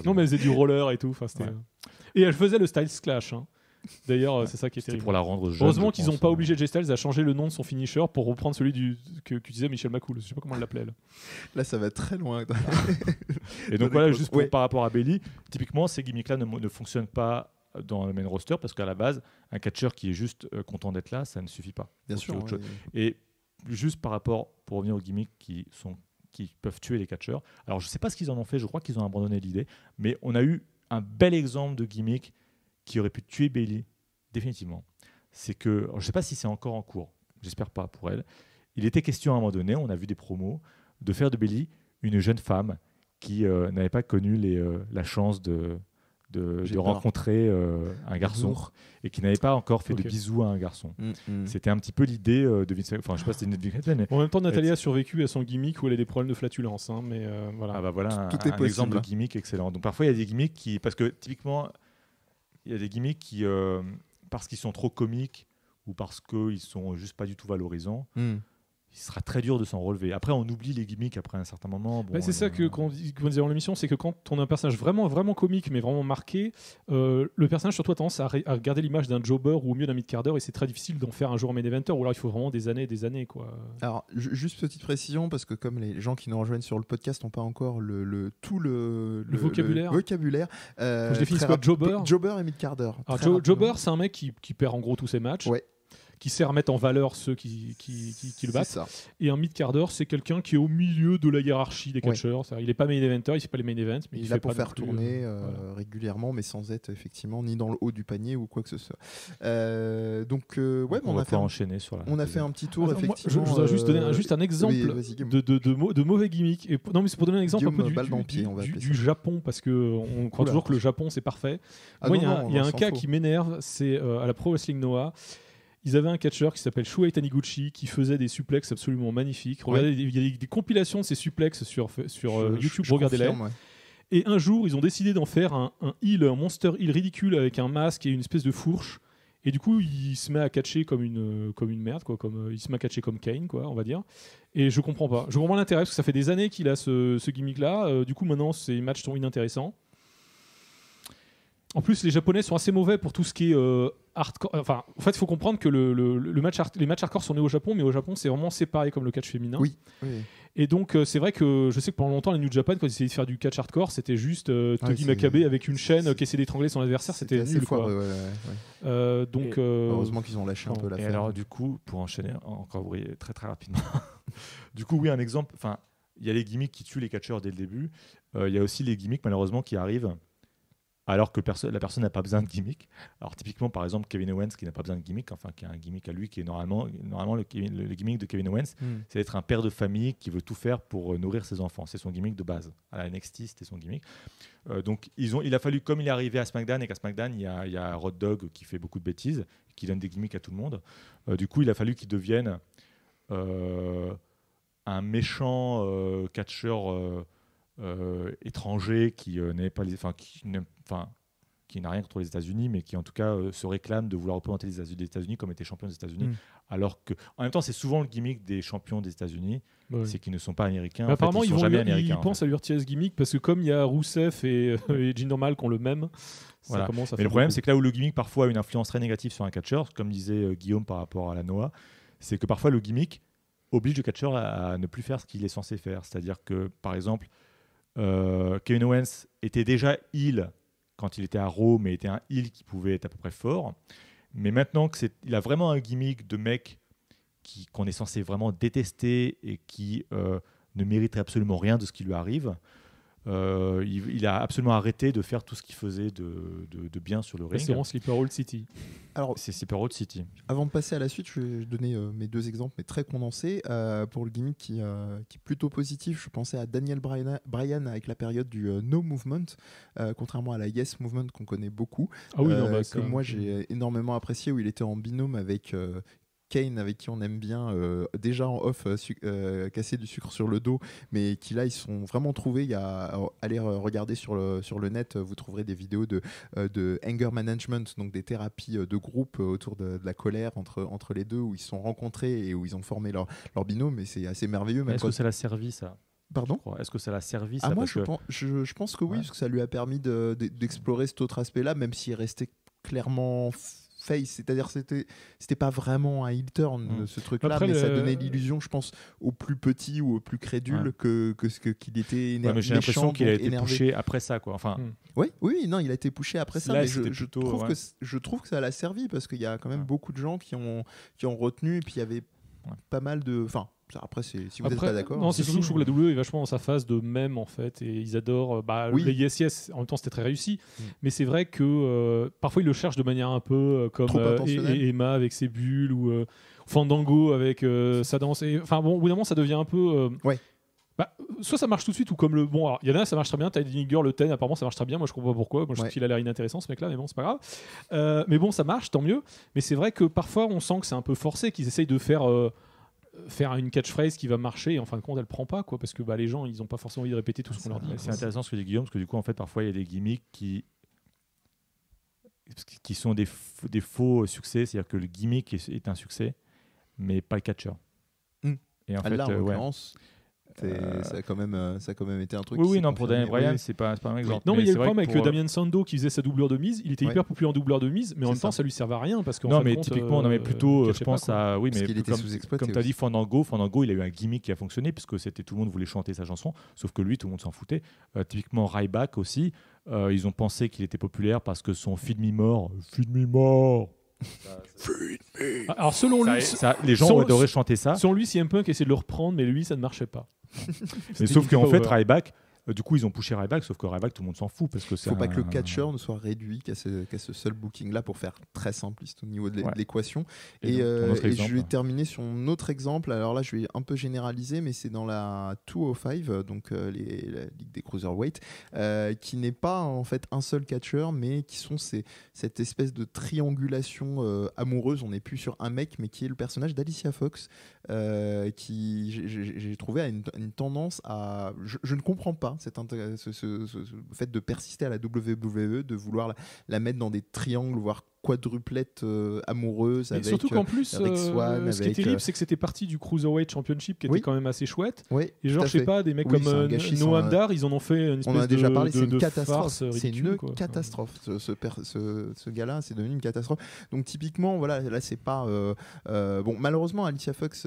Non, mais elle faisait du roller et tout. Et elle faisait le Styles Clash. D'ailleurs, c'est ça qui est terrible. Pour la rendre jeune. Heureusement qu'ils n'ont pas obligé Jay Styles à changer le nom de son finisher pour reprendre celui que disait Michelle McCool. Je sais pas comment elle l'appelait. Là, ça va très loin. Et donc voilà, juste par rapport à Bayley, typiquement, ces gimmicks-là ne fonctionnent pas dans le main roster parce qu'à la base, un catcheur qui est juste content d'être là, ça ne suffit pas. Bien sûr. Et juste par rapport, pour revenir aux gimmicks qui peuvent tuer les catcheurs. Alors, je sais pas ce qu'ils en ont fait. Je crois qu'ils ont abandonné l'idée, mais on a eu un bel exemple de gimmick qui aurait pu tuer Bayley, définitivement. C'est que, je ne sais pas si c'est encore en cours, j'espère pas pour elle. Il était question à un moment donné, on a vu des promos, de faire de Bayley une jeune femme qui n'avait pas connu la chance de rencontrer un garçon et qui n'avait pas encore fait de bisous à un garçon. C'était un petit peu l'idée de Vince McMahon. Enfin, je sais pas si c'était une Vince McMahon, mais... En même temps, Nathalie a survécu à son gimmick où elle a des problèmes de flatulence. Mais voilà. Ah bah voilà, tout est un exemple de gimmick excellent. Donc parfois, il y a des gimmicks qui... Parce que typiquement... Il y a des gimmicks qui, parce qu'ils sont trop comiques ou parce qu'ils sont juste pas du tout valorisants, il sera très dur de s'en relever. Après, on oublie les gimmicks après un certain moment. Bon, c'est ça qu'on disait dans l'émission, c'est que quand on a un personnage vraiment, vraiment comique, mais vraiment marqué, le personnage surtout a tendance à garder l'image d'un jobber ou au mieux d'un mid-carder, et c'est très difficile d'en faire un jour un main eventer, ou alors il faut vraiment des années et des années. Quoi. Alors, juste petite précision, parce que comme les gens qui nous rejoignent sur le podcast n'ont pas encore tout le vocabulaire. Faut que je définisse quoi, jobber Jobber et mid-carder. Jobber, c'est un mec qui perd en gros tous ses matchs. Ouais. qui sert à mettre en valeur ceux qui le battent. Ça. Et un mid-carder, c'est quelqu'un qui est au milieu de la hiérarchie des catcheurs. Il n'est pas main eventer, il fait pas les main events, mais il est fait là pour pas faire non plus, tourner voilà. régulièrement, mais sans être effectivement ni dans le haut du panier ou quoi que ce soit. Donc, on va pouvoir enchaîner sur la. On a fait un petit tour, Attends, moi, effectivement. je voudrais juste donner juste un exemple oui, vas-y, Guillaume. de mauvais gimmicks. Non, mais c'est pour donner un exemple Guillaume, un peu balle dans le pied, on va appeler du ça. Japon, parce qu'on croit Oula. toujours que le Japon c'est parfait. Ah Moi, non, il y a on un s'en cas fout. qui m'énerve, c'est à la Pro Wrestling Noah. Ils avaient un catcheur qui s'appelle Shuhei Taniguchi qui faisait des suplexes absolument magnifiques. Regardez, il y a des compilations de ces suplexes sur YouTube, regardez-les. confirme, ouais. Et un jour, ils ont décidé d'en faire un monster heel ridicule avec un masque et une espèce de fourche. Et du coup, il se met à catcher comme une merde, quoi. Il se met à catcher comme Kane, quoi, on va dire. Et je comprends pas. Je comprends l'intérêt parce que ça fait des années qu'il a ce gimmick-là. Du coup, maintenant, ces matchs sont inintéressants. En plus, les Japonais sont assez mauvais pour tout ce qui est hardcore. Enfin, en fait, il faut comprendre que les matchs hardcore sont nés au Japon, mais au Japon, c'est vraiment séparé comme le catch féminin. Oui. Et donc, c'est vrai que je sais que pendant longtemps, les New Japan, quand ils essayaient de faire du catch hardcore, c'était juste Togi Makabe avec une chaîne qui essayait d'étrangler son adversaire. C'était assez nul, fort. quoi. Donc, heureusement qu'ils ont lâché un peu Et l'affaire. alors, du coup, pour enchaîner encore très très rapidement, du coup, oui, un exemple. Enfin, il y a les gimmicks qui tuent les catcheurs dès le début. Il y a aussi les gimmicks, malheureusement, qui arrivent alors que la personne n'a pas besoin de gimmick. Alors typiquement, par exemple, Kevin Owens qui n'a pas besoin de gimmick, enfin qui a un gimmick à lui qui est normalement le gimmick de Kevin Owens, c'est d'être un père de famille qui veut tout faire pour nourrir ses enfants. C'est son gimmick de base. À la NXT, c'était son gimmick. Donc il a fallu, comme il est arrivé à SmackDown, et qu'à SmackDown, il y a Road Dogg qui fait beaucoup de bêtises, qui donne des gimmicks à tout le monde. Du coup, il a fallu qu'il devienne un méchant catcheur étranger qui n'est pas qui n'a rien contre les États-Unis, mais qui en tout cas se réclame de vouloir représenter les États-Unis comme étaient champions des États-Unis, alors que en même temps c'est souvent le gimmick des champions des États-Unis, c'est qu'ils ne sont pas américains. Mais apparemment, ils sont jamais américains. Ils pensent à lui retirer ce gimmick parce que comme il y a Rousseff et Jinder Mahal qui ont le même, voilà. ça commence à mais faire le problème, beaucoup. c'est que là où le gimmick parfois a une influence très négative sur un catcheur, comme disait Guillaume par rapport à la Noah, c'est que parfois le gimmick oblige le catcheur à ne plus faire ce qu'il est censé faire. C'est-à-dire que, par exemple, Kevin Owens était déjà heel quand il était à Raw, mais était un heel qui pouvait être à peu près fort. Mais maintenant qu'il a vraiment un gimmick de mec qu'on est censé vraiment détester et qui ne mériterait absolument rien de ce qui lui arrive, il a absolument arrêté de faire tout ce qu'il faisait de bien sur le ring. C'est vraiment Sleeper Old City. Alors, c'est Sleeper Old City. Avant de passer à la suite, je vais donner mes deux exemples, mais très condensés. Pour le gimmick qui est plutôt positif, je pensais à Daniel Bryan avec la période du No Movement, contrairement à la Yes Movement qu'on connaît beaucoup, Ah oui, que moi j'ai énormément apprécié, où il était en binôme avec Kane, avec qui on aime bien, déjà en off, casser du sucre sur le dos, mais qui là ils sont vraiment trouvés. Allez regarder sur le net, vous trouverez des vidéos de anger management, donc des thérapies de groupe autour de la colère entre les deux, où ils se sont rencontrés et où ils ont formé leur binôme, et c'est assez merveilleux. Est-ce que ça l'a servi, ça? Pardon ? Est-ce que ça l'a servi, ça? Moi je pense que oui, parce que ça lui a permis d'explorer cet autre aspect-là, même s'il restait clairement face, c'est-à-dire c'était pas vraiment un heel turn, ce truc-là. Après, mais ça donnait l'illusion, je pense, aux plus petits ou aux plus crédules qu'il était énervé. Mais j'ai l'impression qu'il a été poussé après ça, quoi. Enfin, oui, non, il a été poussé après ça, là, mais je trouve que ça l'a servi, parce qu'il y a quand même beaucoup de gens qui ont retenu, et puis il y avait pas mal de... Enfin, après, si vous n'êtes pas d'accord... Non, c'est surtout que je trouve que la WWE est vachement dans sa phase de mème, en fait, et ils adorent... Les Yes, en même temps, c'était très réussi, mais c'est vrai que parfois, ils le cherchent de manière un peu comme Emma avec ses bulles, ou Fandango avec sa danse. Enfin, bon, au bout d'un moment, ça devient un peu... soit ça marche tout de suite, ou comme le... Bon, il y en a, ça marche très bien, Tiny Nigger, le Ten, apparemment, ça marche très bien, moi, je comprends pas pourquoi, moi, je trouve qu'il a l'air inintéressant, ce mec-là, mais bon, c'est pas grave. Mais bon, ça marche, tant mieux, mais c'est vrai que parfois, on sent que c'est un peu forcé, qu'ils essayent de faire une catchphrase qui va marcher, et en fin de compte elle prend pas, quoi, parce que les gens ils ont pas forcément envie de répéter tout ce qu'on leur dit. C'est intéressant ce que dit Guillaume, parce que du coup en fait parfois il y a des gimmicks qui sont des faux succès, c'est-à-dire que le gimmick est un succès mais pas le catcheur. Et en fait là, en l'occurrence, ça a quand même été un truc. Oui, non, pour Daniel Bryan, c'est pas un exemple. Non, mais il y a le problème avec Damien Sandow qui faisait sa doublure de mise. Il était hyper populaire en doublure de mise, mais en même temps, ça lui servait à rien parce que. Non, mais typiquement, plutôt, je pense à. Oui, mais qu'il était sous-exploité. Comme tu as dit, Fandango, il a eu un gimmick qui a fonctionné puisque tout le monde voulait chanter sa chanson, sauf que lui, tout le monde s'en foutait. Typiquement, Ryback aussi, ils ont pensé qu'il était populaire parce que son Feed Me More. Feed Me More. Feed Alors selon lui, les gens ont adoré chanter ça. Selon lui, CM Punk essayait de le reprendre, mais lui, ça ne marchait pas. Mais sauf qu'en fait, Ryback, du coup, ils ont poussé Ryback, sauf que Ryback, tout le monde s'en fout. Parce que faut pas que le catcheur ne soit réduit qu'à ce seul booking-là pour faire très simpliste au niveau de l'équation. Et je vais terminer sur un autre exemple. Alors là, je vais un peu généraliser, mais c'est dans la 205, donc la Ligue des Cruiserweight, qui n'est pas en fait un seul catcheur, mais qui sont cette espèce de triangulation amoureuse. On n'est plus sur un mec, mais qui est le personnage d'Alicia Fox, qui j'ai trouvé à une tendance à... Je ne comprends pas ce fait de persister à la WWE, de vouloir la mettre dans des triangles, voire quadruplettes amoureuses. Et surtout qu'en plus, Rick Swann, ce qui est terrible, c'est que c'était parti du Cruiserweight Championship qui était quand même assez chouette. Oui, et genre, je sais pas, des mecs comme Noam Dar, ils en ont fait une espèce de... On en a déjà parlé, c'est une catastrophe. C'est une catastrophe. Ce gars-là, c'est devenu une catastrophe. Donc typiquement, voilà, là, c'est pas... bon, malheureusement, Alicia Fox,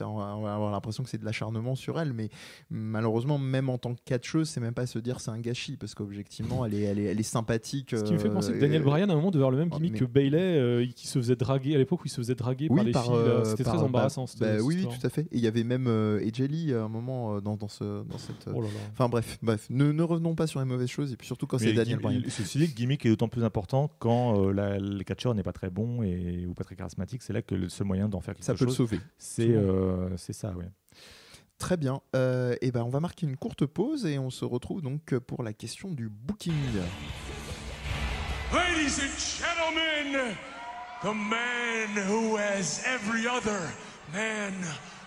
on va avoir l'impression que c'est de l'acharnement sur elle, mais malheureusement, même en tant que catcheuse, c'est même pas se dire c'est un gâchis, parce qu'objectivement, elle est sympathique. Ce qui me fait penser que Daniel Bryan, à un moment, devait avoir le même gimmick que Bayley, qui se faisait draguer à l'époque où il se faisait draguer par les filles. C'était très embarrassant. Oui, tout à fait. Et il y avait même Ejeli à un moment dans cette. Oh là là. Enfin bref, ne revenons pas sur les mauvaises choses, et puis surtout quand c'est Daniel Bryan. Ceci dit, le gimmick est d'autant plus important quand le catcheur n'est pas très bon ou pas très charismatique. C'est là que le seul moyen d'en faire quelque chose, ça peut le sauver. C'est ça, oui. Très bien. Et ben on va marquer une courte pause et on se retrouve donc pour la question du booking. Ladies and gentlemen, the man who has every other man,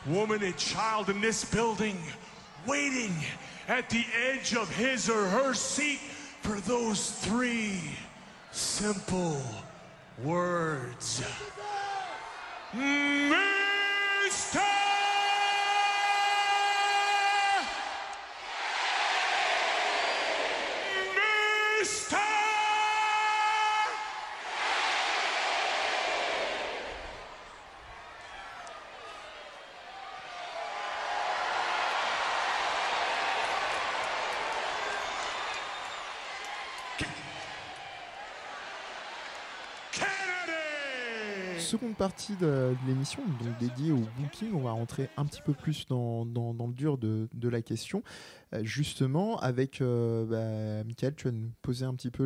woman, and child in this building waiting at the edge of his or her seat for those 3 simple words. Mr. Seconde partie de l'émission, donc dédiée au booking. On va rentrer un petit peu plus dans le dur de la question, justement avec Michael. Tu vas nous poser un petit peu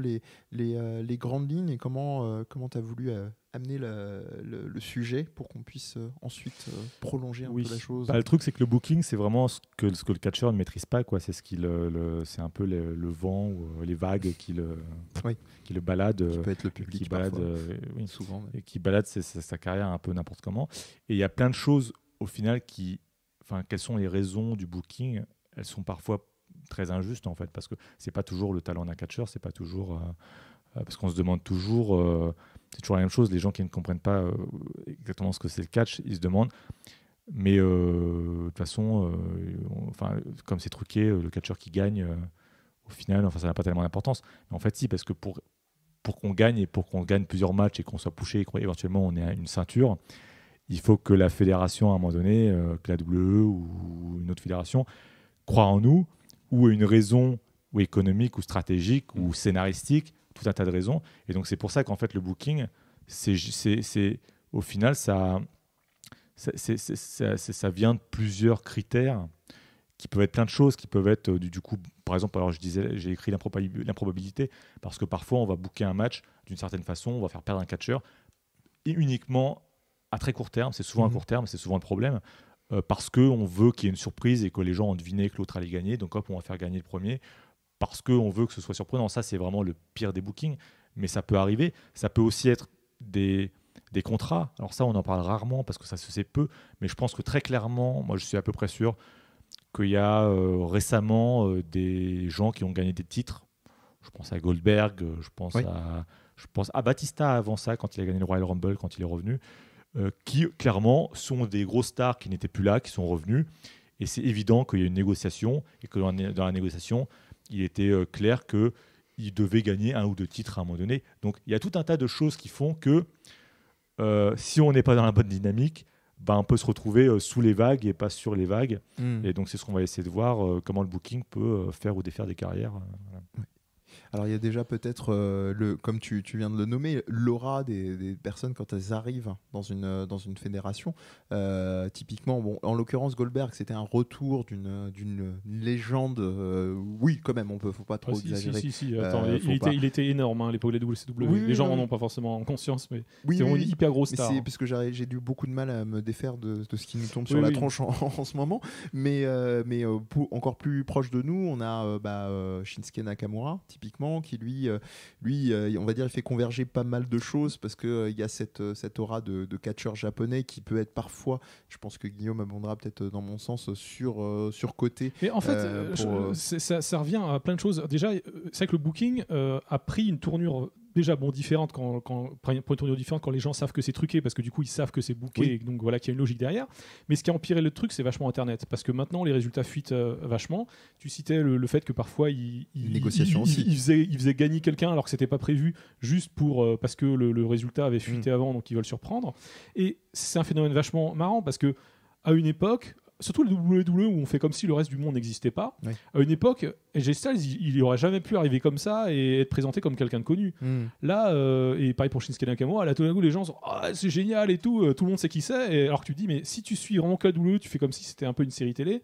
les grandes lignes et comment tu as voulu amener le sujet pour qu'on puisse ensuite prolonger un peu la chose. Le truc, c'est que le booking, c'est vraiment ce que le catcheur ne maîtrise pas, quoi. C'est c'est un peu le vent ou les vagues qui le balade, qui peut être le public qui balade souvent, et qui balade sa carrière un peu n'importe comment. Et il y a plein de choses au final quelles sont les raisons du booking? Elles sont parfois très injustes en fait, parce que c'est pas toujours le talent d'un catcheur, c'est pas toujours parce qu'on se demande toujours, c'est toujours la même chose. Les gens qui ne comprennent pas exactement ce que c'est le catch, ils se demandent. Mais de toute façon, comme c'est truqué, le catcheur qui gagne, au final, ça n'a pas tellement d'importance. Mais en fait, si, parce que pour qu'on gagne et pour qu'on gagne plusieurs matchs et qu'on soit poussé et qu'éventuellement on ait une ceinture, il faut que la fédération, à un moment donné, que la WWE ou une autre fédération croit en nous, ou une raison ou économique ou stratégique ou scénaristique, tout un tas de raisons. Et donc c'est pour ça qu'en fait le booking, c'est au final ça vient de plusieurs critères qui peuvent être plein de choses, qui peuvent être du coup, par exemple, alors j'ai écrit l'improbabilité, parce que parfois on va booker un match d'une certaine façon, on va faire perdre un catcheur, et uniquement à très court terme, c'est souvent à court terme, c'est souvent le problème, parce qu'on veut qu'il y ait une surprise et que les gens ont deviné que l'autre allait gagner, donc hop, on va faire gagner le premier, parce qu'on veut que ce soit surprenant. Ça, c'est vraiment le pire des bookings, mais ça peut arriver. Ça peut aussi être des contrats. Alors ça, on en parle rarement, parce que ça se sait peu, mais je pense que très clairement, moi je suis à peu près sûr qu'il y a récemment des gens qui ont gagné des titres. Je pense à Goldberg, je pense à Batista avant ça, quand il a gagné le Royal Rumble, quand il est revenu, qui clairement sont des grosses stars qui n'étaient plus là, qui sont revenus. Et c'est évident qu'il y a une négociation, et que dans la négociation, il était clair qu'il devait gagner 1 ou 2 titres à un moment donné. Donc il y a tout un tas de choses qui font que si on n'est pas dans la bonne dynamique, on peut se retrouver sous les vagues et pas sur les vagues. Et donc c'est ce qu'on va essayer de voir, comment le booking peut faire ou défaire des carrières. Ouais. Alors il y a déjà peut-être, comme tu viens de le nommer, l'aura des personnes quand elles arrivent dans une fédération. Typiquement, bon, en l'occurrence Goldberg, c'était un retour d'une légende. Oui, quand même, faut pas trop exagérer. Attends, il était énorme, hein, l'époque de la WCW. Oui, les gens oui. en ont pas forcément conscience, mais Oui, c'était vraiment oui. une hyper grosse Mais star. c'est parce que j'ai dû beaucoup de mal à me défaire de ce qui nous tombe sur la tronche en ce moment. Mais encore plus proche de nous, on a Shinsuke Nakamura, typiquement, qui lui, on va dire, il fait converger pas mal de choses parce qu'il y a cette aura de catcheur japonais qui peut être parfois, je pense que Guillaume abondera peut-être dans mon sens, surcoté. Mais en fait, ça revient à plein de choses. Déjà, c'est vrai que le booking a pris une tournure déjà différente pour une tournure différente quand les gens savent que c'est truqué, parce que du coup ils savent que c'est booké, et donc voilà qu'il y a une logique derrière. Mais ce qui a empiré le truc, c'est vachement Internet, parce que maintenant les résultats fuitent vachement. Tu citais le fait que parfois il faisait gagner quelqu'un alors que c'était pas prévu, juste parce que le résultat avait fuité avant, donc ils veulent surprendre. Et c'est un phénomène vachement marrant, parce que à une époque, surtout le WWE où on fait comme si le reste du monde n'existait pas. Oui. À une époque, AJ Styles, il aurait jamais pu arriver comme ça et être présenté comme quelqu'un de connu. Là, et pareil pour Shinsuke Nakamura, là tout d'un coup les gens sont c'est génial et tout le monde sait qui c'est. Et alors que tu dis, mais si tu suis vraiment que la WWE, tu fais comme si c'était un peu une série télé.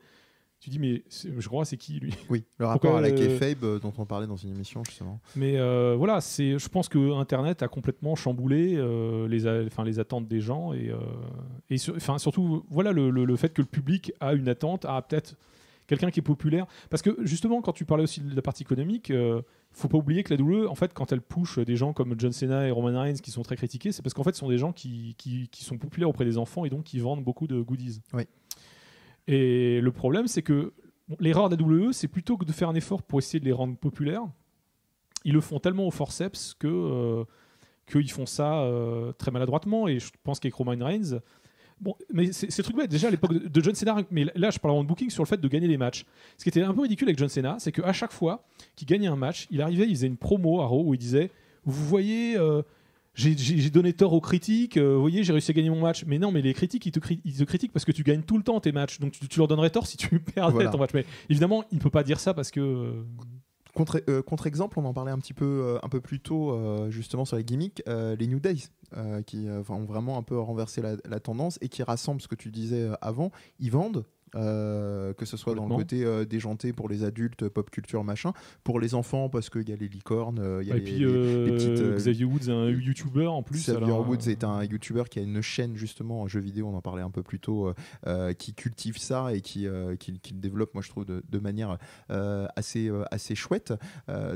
Tu dis, mais je crois, c'est qui lui? Oui, le rapport à la kayfabe dont on parlait dans une émission, justement. Mais voilà, je pense que Internet a complètement chamboulé les attentes des gens. Et surtout, voilà, le fait que le public a une attente, a peut-être quelqu'un qui est populaire. Parce que justement, quand tu parlais aussi de la partie économique, faut pas oublier que la WWE, en fait, quand elle push des gens comme John Cena et Roman Reigns qui sont très critiqués, c'est parce qu'en fait, ce sont des gens qui sont populaires auprès des enfants et donc qui vendent beaucoup de goodies. Oui. Et le problème, c'est que l'erreur de la WWE, c'est plutôt que de faire un effort pour essayer de les rendre populaires, ils le font tellement au forceps qu'ils font ça très maladroitement. Et je pense qu'avec Roman Reigns, bon, mais c'est truc bête. Déjà à l'époque de John Cena, mais là je parle vraiment de booking sur le fait de gagner les matchs. Ce qui était un peu ridicule avec John Cena, c'est qu'à chaque fois qu'il gagnait un match, il arrivait, il faisait une promo à Raw où il disait, vous voyez. J'ai donné tort aux critiques, vous voyez, j'ai réussi à gagner mon match. Mais non, mais les critiques, ils te critiquent parce que tu gagnes tout le temps tes matchs. Donc tu leur donnerais tort si tu perdais ton match. Mais évidemment, il ne peut pas dire ça parce que... Contre-exemple, on en parlait un peu plus tôt, justement sur les gimmicks, les New Days, qui ont vraiment un peu renversé la tendance et qui rassemblent ce que tu disais avant. Ils vendent. Que ce soit dans le côté déjanté pour les adultes, pop culture, machin, pour les enfants parce qu'il y a les licornes, il y a les petites. Xavier Woods, un YouTuber en plus. Xavier Woods est un YouTuber qui a une chaîne justement en jeux vidéo, on en parlait un peu plus tôt, qui cultive ça et qui le développe, moi je trouve, de manière assez chouette.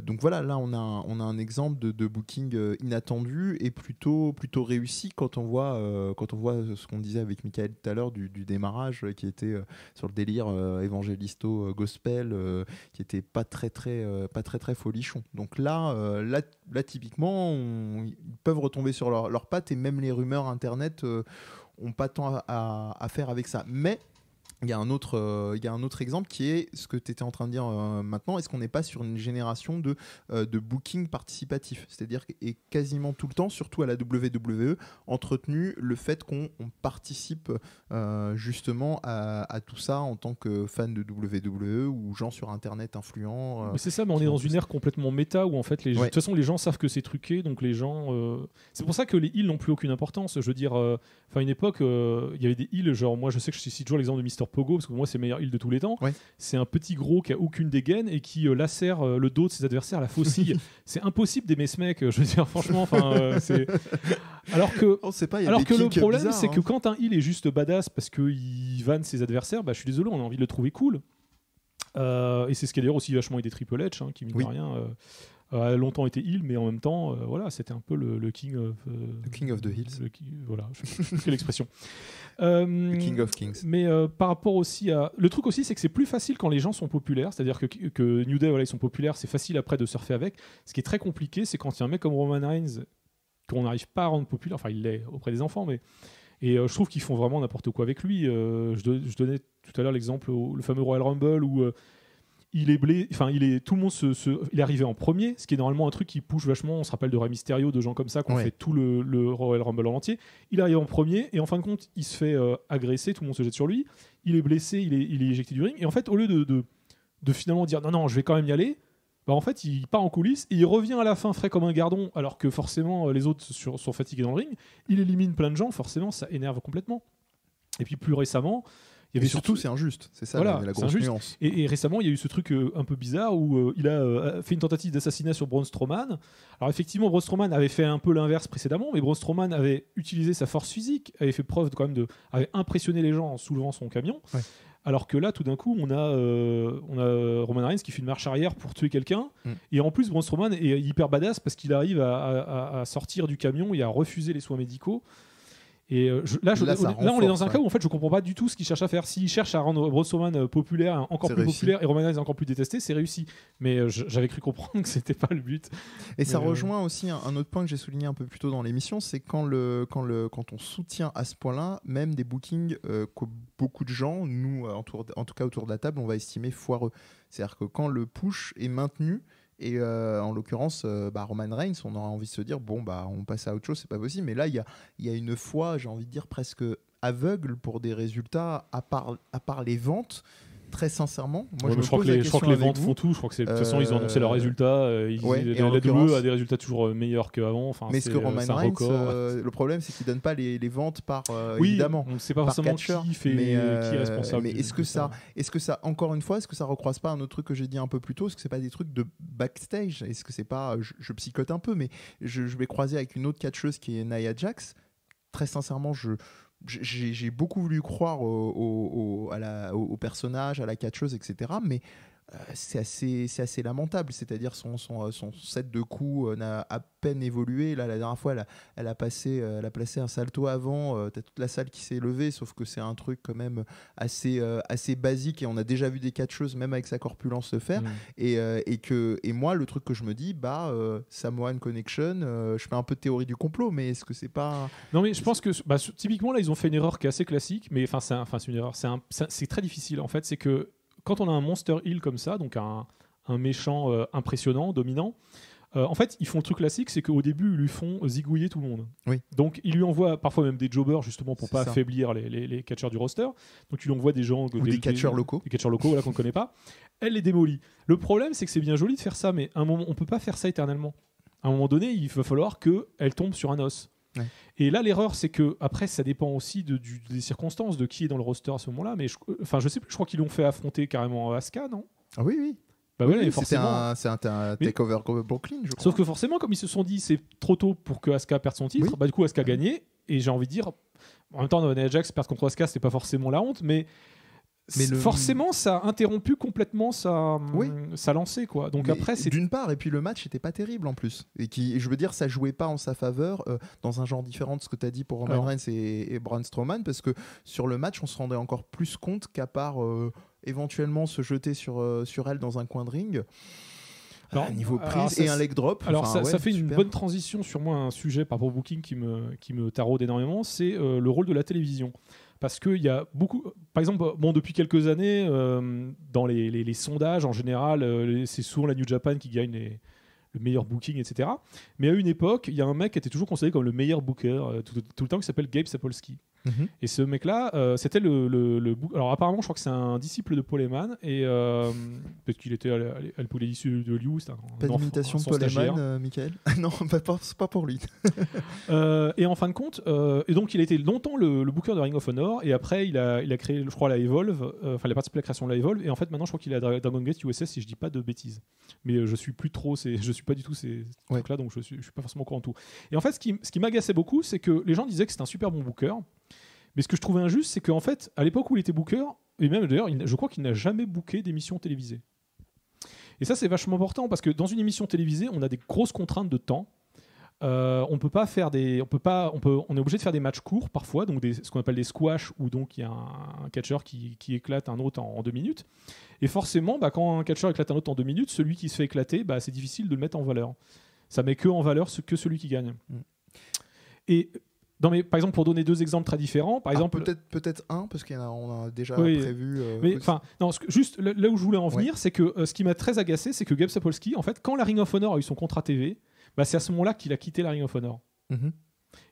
Donc voilà, là on a un exemple de booking inattendu et plutôt réussi quand on voit ce qu'on disait avec Michael tout à l'heure du démarrage qui était sur le délire évangélisto gospel qui était pas très folichon. Donc là typiquement ils peuvent retomber sur leurs pattes et même les rumeurs internet ont pas tant à faire avec ça. Mais il y a un autre exemple qui est ce que tu étais en train de dire maintenant. Est-ce qu'on n'est pas sur une génération de booking participatif, c'est-à-dire et quasiment tout le temps, surtout à la WWE, entretenu le fait qu'on participe justement à tout ça en tant que fan de WWE ou gens sur Internet influents. Mais c'est ça, mais on est dans une ère complètement méta où en fait de toute façon les gens savent que c'est truqué, donc les gens. C'est pour ça que les heels n'ont plus aucune importance. Je veux dire, à une époque, il y avait des heels, genre moi je sais que je cite toujours l'exemple de Mr. Pogo parce que pour moi c'est le meilleur heel de tous les temps. C'est un petit gros qui a aucune dégaine et qui lacère le dos de ses adversaires à la faucille. C'est impossible d'aimer ce mec, je veux dire franchement. Alors que le problème c'est que quand un heel est juste badass parce qu'il vanne ses adversaires, je suis désolé, on a envie de le trouver cool. Et c'est ce qui a d'ailleurs aussi vachement aidé Triple H, qui mine de rien a longtemps été heel, mais en même temps, voilà, c'était un peu le king of... the king of the heels. Voilà, quelle expression. The king of kings. Mais par rapport aussi à... Le truc aussi, c'est que c'est plus facile quand les gens sont populaires, c'est-à-dire que New Day, voilà, ils sont populaires, c'est facile après de surfer avec. Ce qui est très compliqué, c'est quand il y a un mec comme Roman Reigns qu'on n'arrive pas à rendre populaire, enfin il l'est auprès des enfants, mais... Et je trouve qu'ils font vraiment n'importe quoi avec lui. Je donnais tout à l'heure l'exemple, le fameux Royal Rumble où... il est blé, enfin il est tout le monde il est arrivé en premier, ce qui est normalement un truc qui push vachement. On se rappelle de Rey Mysterio, de gens comme ça qui ont fait tout le Royal Rumble en entier. Il arrive en premier et en fin de compte il se fait agresser, tout le monde se jette sur lui, il est blessé, il est éjecté du ring et en fait au lieu de finalement dire non je vais quand même y aller, bah en fait il part en coulisses et il revient à la fin frais comme un gardon, alors que forcément les autres sont fatigués dans le ring. Il élimine plein de gens, forcément ça énerve complètement. Et puis plus récemment, il y avait surtout c'est injuste, c'est ça voilà, la grosse nuance. Et récemment, il y a eu ce truc un peu bizarre où il a fait une tentative d'assassinat sur Braun Strowman. Alors effectivement, Braun Strowman avait fait un peu l'inverse précédemment, mais Braun Strowman avait utilisé sa force physique, avait fait preuve quand même avait impressionné les gens en soulevant son camion. Ouais. Alors que là, tout d'un coup, on a Roman Reigns qui fait une marche arrière pour tuer quelqu'un. Et en plus, Braun Strowman est hyper badass parce qu'il arrive à sortir du camion et à refuser les soins médicaux. Et là, on est dans un cas où en fait, je comprends pas du tout ce qu'il cherche à faire. S'il cherche à rendre Braun Strowman populaire, encore plus populaire, et Roman Reigns encore plus détesté, c'est réussi. Mais j'avais cru comprendre que c'était pas le but. Et ça rejoint aussi un autre point que j'ai souligné un peu plus tôt dans l'émission, c'est quand on soutient à ce point-là, même des bookings que beaucoup de gens, nous, en tout cas autour de la table, on va estimer foireux. C'est-à-dire que quand le push est maintenu. Et en l'occurrence, Roman Reigns, on aura envie de se dire bon on passe à autre chose, c'est pas possible. Mais là, il y a une foi, j'ai envie de dire presque aveugle pour des résultats à part les ventes. Très sincèrement, moi je crois que les ventes font tout. Je crois que de toute façon ils ont annoncé leurs résultats. La WWE a des résultats toujours meilleurs qu'avant. Enfin, mais ce que Roman Reigns, le problème c'est qu'il donne pas les ventes par évidemment. On ne sait pas forcément qui est responsable. Mais est-ce que ça, encore une fois, est-ce que ça recroise pas un autre truc que j'ai dit un peu plus tôt? Est-ce que c'est pas des trucs de backstage? Est-ce que c'est pas, je psychote un peu, mais je vais croiser avec une autre catcheuse qui est Nia Jax. Très sincèrement, j'ai beaucoup voulu croire au personnage, à la catcheuse, etc. Mais c'est assez lamentable. C'est-à-dire son set de coups n'a à peine évolué. Là, la dernière fois, elle a placé un salto avant. T'as toute la salle qui s'est levée, sauf que c'est un truc quand même assez basique. Et on a déjà vu des catcheuses, même avec sa corpulence, se faire. Et moi, le truc que je me dis, Samoan Connection, je fais un peu de théorie du complot, mais est-ce que c'est pas... Non, mais je pense que typiquement, là, ils ont fait une erreur qui est assez classique. Mais c'est une erreur. C'est très difficile. En fait, c'est que quand on a un monster heel comme ça, donc un méchant impressionnant, dominant, en fait, ils font le truc classique, c'est qu'au début, ils lui font zigouiller tout le monde. Oui. Donc, ils lui envoient parfois même des jobbers, justement, pour pas affaiblir les catcheurs du roster. Donc, ils lui envoient des gens... Ou des catcheurs locaux. Des catcheurs locaux, qu'on ne connaît pas. Elle les démolit. Le problème, c'est que c'est bien joli de faire ça, mais à un moment, on ne peut pas faire ça éternellement. À un moment donné, il va falloir qu'elle tombe sur un os. Ouais. Et là, l'erreur, c'est que après, ça dépend aussi des circonstances, de qui est dans le roster à ce moment-là. Mais je sais plus. Je crois qu'ils l'ont fait affronter carrément Asuka, non? Ah oui. Bah oui, forcément. C'est un takeover Brooklyn, je crois. Sauf que forcément, comme ils se sont dit, c'est trop tôt pour que Asuka perde son titre. Du coup, Asuka a gagné. Et j'ai envie de dire, en même temps, Nia Jax perdre contre Asuka, c'est pas forcément la honte, mais forcément, ça a interrompu complètement sa lancée, quoi. Donc après, c'est d'une part, et puis le match n'était pas terrible en plus, et je veux dire, ça jouait pas en sa faveur dans un genre différent de ce que tu as dit pour Roman Reigns et Braun Strowman, parce que sur le match, on se rendait encore plus compte qu'à part éventuellement se jeter sur elle dans un coin de ring. Alors, niveau prise et un leg drop. Alors ça fait une bonne transition sur moi, un sujet par rapport au booking qui me taraude énormément, c'est le rôle de la télévision. Parce qu'il y a beaucoup... Par exemple, depuis quelques années, dans les sondages, en général, c'est souvent la New Japan qui gagne le meilleur booking, etc. Mais à une époque, il y a un mec qui était toujours considéré comme le meilleur booker tout le temps, qui s'appelle Gabe Sapolsky. Mm-hmm. Et ce mec-là, c'était alors apparemment, je crois que c'est un disciple de Paul Heyman, et peut-être qu'il était à l'issue de Liu. Pas d'imitation de Paul Heyman, Michael? Non, pas pour lui. Et en fin de compte, et donc il a été longtemps le booker de Ring of Honor, et après il a créé, je crois, la Evolve, il a participé à la création de la Evolve, et en fait maintenant je crois qu'il est à Dragon Gate USS, si je dis pas de bêtises. Mais je suis pas du tout ces trucs-là, donc je suis pas forcément au courant de tout. Et en fait, ce qui m'agaçait beaucoup, c'est que les gens disaient que c'était un super bon booker. Mais ce que je trouvais injuste, c'est qu'en fait, à l'époque où il était booker, et même d'ailleurs, je crois qu'il n'a jamais booké d'émission télévisée. Et ça, c'est vachement important, parce que dans une émission télévisée, on a des grosses contraintes de temps. On peut pas faire on est obligé de faire des matchs courts parfois, donc ce qu'on appelle des squash, où donc il y a un catcheur qui éclate un autre en 2 minutes. Et forcément, quand un catcheur éclate un autre en 2 minutes, celui qui se fait éclater, c'est difficile de le mettre en valeur. Ça met que en valeur que celui qui gagne. Et par exemple, pour donner 2 exemples très différents, par exemple, peut-être un, parce qu'on a déjà prévu. Juste là où je voulais en venir, c'est que ce qui m'a très agacé, c'est que Gabe Sapolsky, en fait, quand la Ring of Honor a eu son contrat TV, c'est à ce moment-là qu'il a quitté la Ring of Honor. Mm-hmm.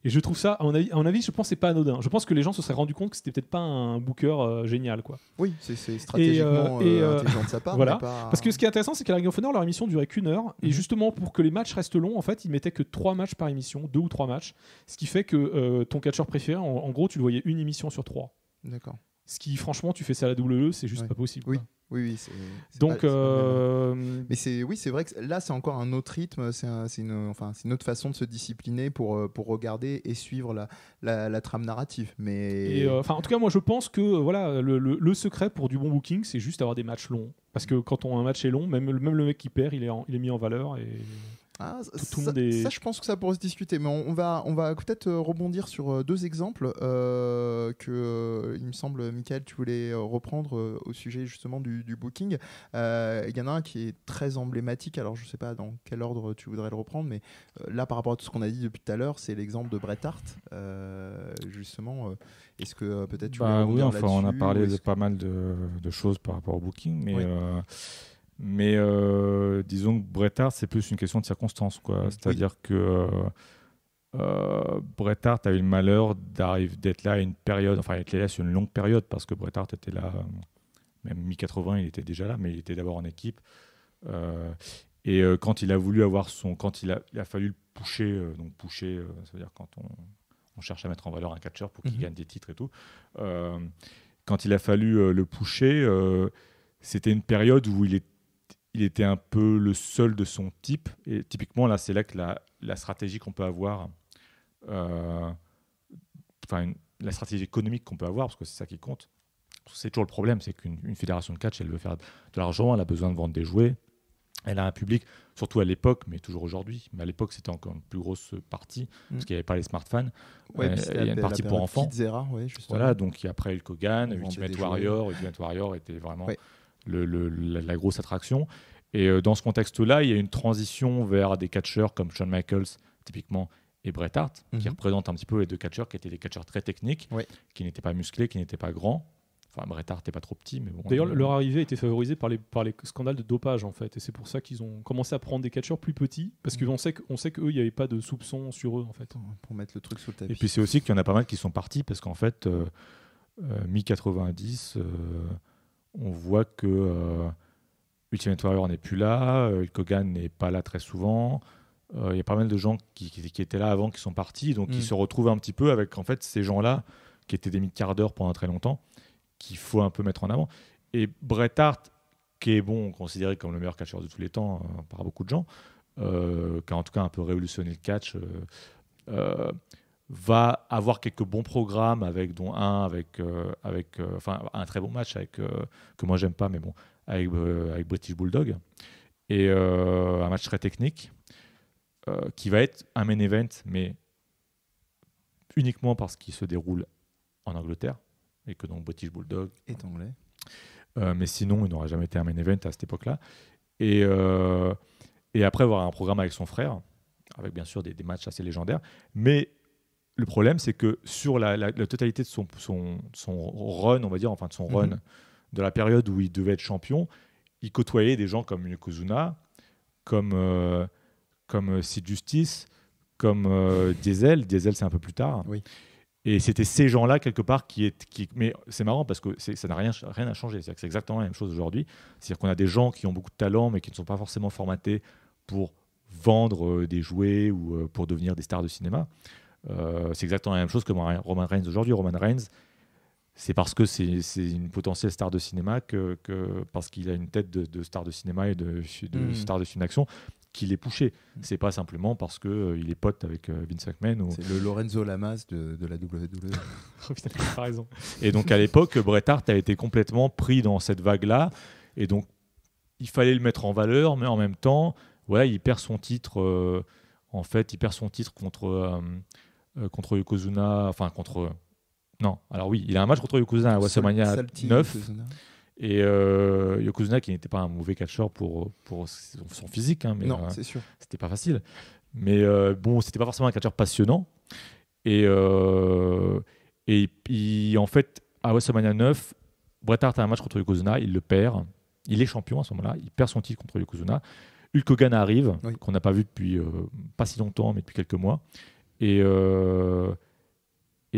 Et je trouve ça, à mon avis, je pense que c'est pas anodin. Je pense que les gens se seraient rendus compte que c'était peut-être pas un booker génial, quoi. Oui, c'est stratégiquement intelligent de sa part. Voilà. Mais pas... Parce que ce qui est intéressant, c'est qu'à la Ring of Honor, leur émission durait qu'1 heure. Et justement, pour que les matchs restent longs, en fait, ils mettaient que 3 matchs par émission, 2 ou 3 matchs. Ce qui fait que ton catcheur préféré, en gros, tu le voyais une émission sur 3. D'accord. Ce qui, franchement, tu fais ça à la WWE, c'est juste pas possible. Oui. Quoi. Oui, donc, mais c'est vrai que là c'est encore un autre rythme, c'est une autre façon de se discipliner pour regarder et suivre la trame narrative. Mais en tout cas, moi je pense que voilà, le secret pour du bon booking, c'est juste avoir des matchs longs. Parce que quand un match est long, même le mec qui perd, il est mis en valeur et. Tout le monde est... Ça, je pense que ça pourrait se discuter, mais on va peut-être rebondir sur 2 exemples que, il me semble, Michael, tu voulais reprendre au sujet justement du booking. Il y en a un qui est très emblématique, alors je ne sais pas dans quel ordre tu voudrais le reprendre, mais là, par rapport à tout ce qu'on a dit depuis tout à l'heure, c'est l'exemple de Bret Hart, justement. Est-ce que peut-être tu voulais oui, là-dessus, on a parlé de pas mal de choses par rapport au booking, mais... Oui. Mais disons que Bret Hart, c'est plus une question de circonstance, quoi. C'est-à-dire que Bret Hart a eu le malheur d'être là à une période, enfin, il était là sur une longue période, parce que Bret Hart était là, même mi-80, il était déjà là, mais il était d'abord en équipe. Et quand il a voulu avoir quand il a fallu le pusher, donc pusher, ça veut dire quand on cherche à mettre en valeur un catcheur pour qu'il gagne des titres et tout. Quand il a fallu le pusher, c'était une période où il était un peu le seul de son type. Et typiquement, là, c'est là que la stratégie qu'on peut avoir, la stratégie économique qu'on peut avoir, parce que c'est ça qui compte, c'est toujours le problème, c'est qu'une fédération de catch, elle veut faire de l'argent, elle a besoin de vendre des jouets, elle a un public, surtout à l'époque, mais toujours aujourd'hui. Mais à l'époque, c'était encore une plus grosse partie, parce qu'il n'y avait pas les smartphones. Il y a une partie pour enfants. Voilà, donc après Hulk Hogan, Ultimate Warrior. Ultimate Warrior était vraiment... la grosse attraction. Et dans ce contexte-là, il y a une transition vers des catcheurs comme Shawn Michaels, typiquement, et Bret Hart, qui représentent un petit peu les 2 catcheurs qui étaient des catcheurs très techniques, qui n'étaient pas musclés, qui n'étaient pas grands. Enfin, Bret Hart n'était pas trop petit, mais bon. D'ailleurs, leur arrivée a été favorisée par les scandales de dopage, en fait. Et c'est pour ça qu'ils ont commencé à prendre des catcheurs plus petits, parce qu'on sait qu'eux, il n'y avait pas de soupçons sur eux, en fait. Pour mettre le truc sous le tapis. Et puis c'est aussi qu'il y en a pas mal qui sont partis, parce qu'en fait, mi-90... on voit que Ultimate Warrior n'est plus là, Hulk Hogan n'est pas là très souvent. Il y a pas mal de gens qui étaient là avant qui sont partis, donc ils se retrouvent un petit peu avec en fait, ces gens-là qui étaient des mid-cardeurs pendant très longtemps, qu'il faut un peu mettre en avant. Et Bret Hart, qui est considéré comme le meilleur catcheur de tous les temps par beaucoup de gens, qui a en tout cas un peu révolutionné le catch, va avoir quelques bons programmes, dont un un très bon match que moi j'aime pas, mais bon, avec British Bulldog, et un match très technique qui va être un main event, mais uniquement parce qu'il se déroule en Angleterre et que donc British Bulldog est anglais. Mais sinon, il n'aurait jamais été un main event à cette époque-là. Et après avoir un programme avec son frère, avec bien sûr des matchs assez légendaires, mais le problème, c'est que sur la totalité de son run, on va dire, enfin de son run, de la période où il devait être champion, il côtoyait des gens comme Yokozuna, comme Sid Justice, comme Diesel. Diesel, c'est un peu plus tard. Oui. Et c'était ces gens-là, quelque part, mais c'est marrant parce que ça n'a rien à changer. C'est-à-dire que c'est exactement la même chose aujourd'hui. C'est-à-dire qu'on a des gens qui ont beaucoup de talent, mais qui ne sont pas forcément formatés pour vendre des jouets ou pour devenir des stars de cinéma. C'est exactement la même chose que Roman Reigns aujourd'hui. Roman Reigns, c'est parce que c'est une potentielle star de cinéma parce qu'il a une tête de star de cinéma et de star de film d'action qu'il est poussé. C'est pas simplement parce qu'il est pote avec Vince McMahon. C'est le Lorenzo Lamas de la WWE. T'as raison. Et donc à l'époque, Bret Hart a été complètement pris dans cette vague-là. Et donc il fallait le mettre en valeur, mais en même temps, voilà, il perd son titre. Il perd son titre contre Yokozuna, non, alors oui, il a un match contre Yokozuna à WrestleMania 9, et Yokozuna qui n'était pas un mauvais catcheur pour son physique, mais non, c'est sûr. C'était pas facile. Mais c'était pas forcément un catcheur passionnant. Et puis en fait, à WrestleMania 9, Bret Hart a un match contre Yokozuna, il le perd, il est champion à ce moment-là, il perd son titre contre Yokozuna. Hulk Hogan arrive, qu'on n'a pas vu depuis pas si longtemps, mais depuis quelques mois. Et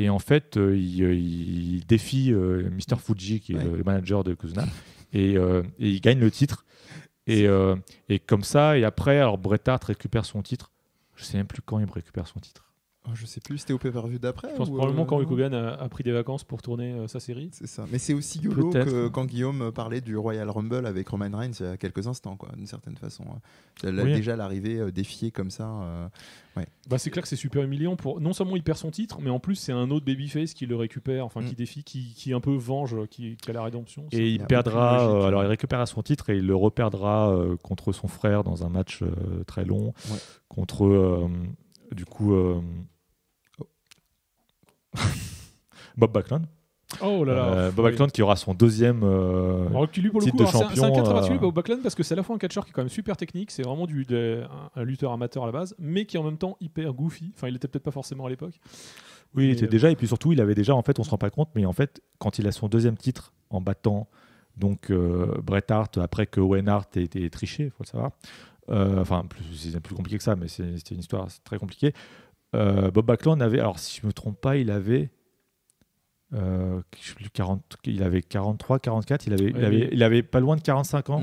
en fait, il défie Mr. Fuji, qui est le manager de Yokozuna, et il gagne le titre. Et comme ça, et après, alors Bret Hart récupère son titre. Je sais même plus quand il récupère son titre. Je sais plus, c'était au pay-per-view d'après. Je pense probablement quand Hulk Hogan a pris des vacances pour tourner sa série. C'est ça. Mais c'est aussi YOLO que quand Guillaume parlait du Royal Rumble avec Roman Reigns il y a quelques instants, quoi, d'une certaine façon. Déjà l'arrivée défiée comme ça. C'est clair que c'est super humiliant. Non seulement il perd son titre, mais en plus c'est un autre babyface qui le récupère, qui défie, qui un peu venge, qui a la rédemption. Et il perdra, alors il récupérera son titre et il le reperdra contre son frère dans un match très long, contre du coup Bob Backlund. Oh là là. Bob Backlund qui aura son deuxième titre de champion. C'est un cas très particulier, Bob Backlund, parce que c'est à la fois un catcheur qui est quand même super technique, c'est vraiment un lutteur amateur à la base, mais qui est en même temps hyper goofy. Enfin, il était peut-être pas forcément à l'époque. Oui, il était déjà, et puis surtout, il avait déjà, en fait, on se rend pas compte, mais en fait, quand il a son deuxième titre en battant donc Bret Hart après que Owen Hart ait été triché, il faut le savoir. C'est plus compliqué que ça, mais c'était une histoire très compliquée. Bob Backlund avait, alors si je ne me trompe pas, il avait 43, 44, il avait pas loin de 45 ans.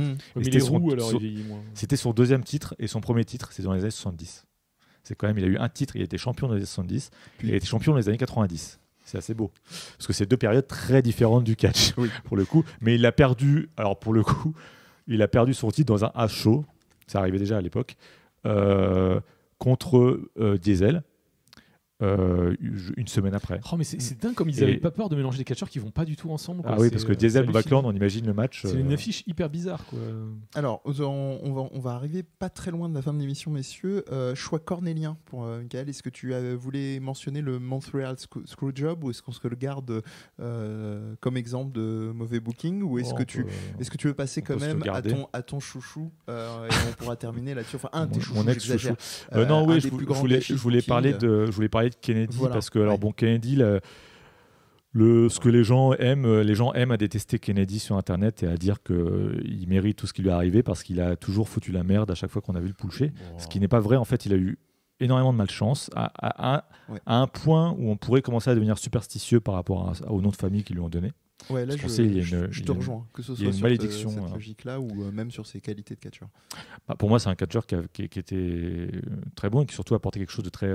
C'était son deuxième titre, et son premier titre, c'est dans les années 70. C'est quand même, il a eu un titre, il a été champion dans les années 70, puis il a été champion dans les années 90. C'est assez beau. Parce que c'est deux périodes très différentes du catch, pour le coup. Mais il a perdu, alors pour le coup, il a perdu son titre dans un House Show, ça arrivait déjà à l'époque, contre Diesel. Une semaine après. Oh, mais c'est dingue comme ils n'avaient pas peur de mélanger des catcheurs qui vont pas du tout ensemble. Ah oui, parce que Diesel Backlund, on imagine le match. C'est une affiche hyper bizarre, quoi. Alors, on va arriver pas très loin de la fin de l'émission, messieurs. Choix cornélien pour Michael. Est-ce que tu voulais mentionner le Montreal Screwjob, ou est-ce qu'on se le garde comme exemple de mauvais booking, ou est-ce que tu veux passer quand même à ton chouchou et on pourra terminer là-dessus. Enfin, un de tes chouchous, j'exagère. Non, oui, je voulais parler de Kennedy, parce que Kennedy, ce que les gens aiment à détester Kennedy sur Internet et à dire qu'il mérite tout ce qui lui est arrivé parce qu'il a toujours foutu la merde à chaque fois qu'on a vu le pulcher. Ce qui n'est pas vrai. En fait, il a eu énormément de malchance à un point où on pourrait commencer à devenir superstitieux par rapport au nom de famille qu'ils lui ont donné. Ouais, là, je te rejoins, que ce soit sur cette logique-là ou même sur ses qualités de catcheur. Pour moi, c'est un catcheur qui était très bon et qui surtout apportait quelque chose de très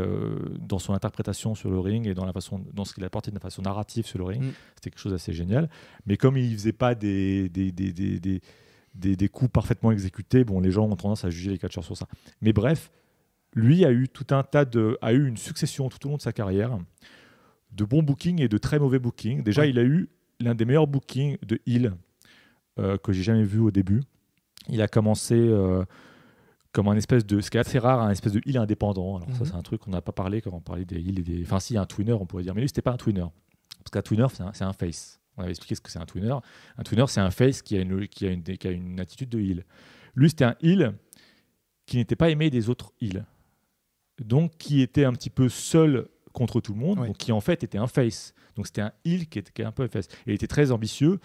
dans son interprétation sur le ring et dans ce qu'il apportait de façon narrative sur le ring. C'était quelque chose d'assez génial. Mais comme il faisait pas des coups parfaitement exécutés, les gens ont tendance à juger les catcheurs sur ça. Mais bref, lui a eu une succession tout au long de sa carrière de bons bookings et de très mauvais bookings. Déjà, il a eu l'un des meilleurs bookings de heel que j'ai jamais vu au début. Il a commencé comme un espèce de, ce qui est assez rare, un espèce de heel indépendant. Alors ça, c'est un truc qu'on n'a pas parlé quand on parlait des heels et des. Enfin, si, un twinner, on pourrait dire, mais lui, c'était pas un twinner, parce qu'un twinner, c'est un face. On avait expliqué ce que c'est un twinner. Un twinner, c'est un face qui a une attitude de heel. Lui, c'était un heel qui n'était pas aimé des autres heels, donc qui était un petit peu seul contre tout le monde, donc qui en fait était un face. Donc c'était un heel qui était un peu un face. Et il était très ambitieux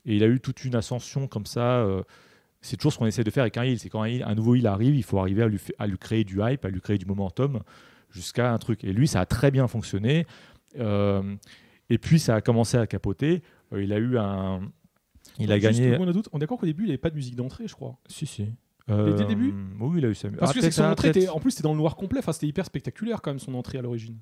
et il a eu toute une ascension comme ça. C'est toujours ce qu'on essaie de faire avec un heel. C'est quand un nouveau heel arrive, il faut arriver à lui créer du hype, à lui créer du momentum jusqu'à un truc. Et lui, ça a très bien fonctionné. Et puis ça a commencé à capoter. Il a gagné. On est d'accord qu'au début, il n'y avait pas de musique d'entrée, je crois. Si. Dès le début. Oui, il a eu ça. Parce que son entrée en plus, c'était dans le noir complet. Enfin, c'était hyper spectaculaire quand même son entrée à l'origine.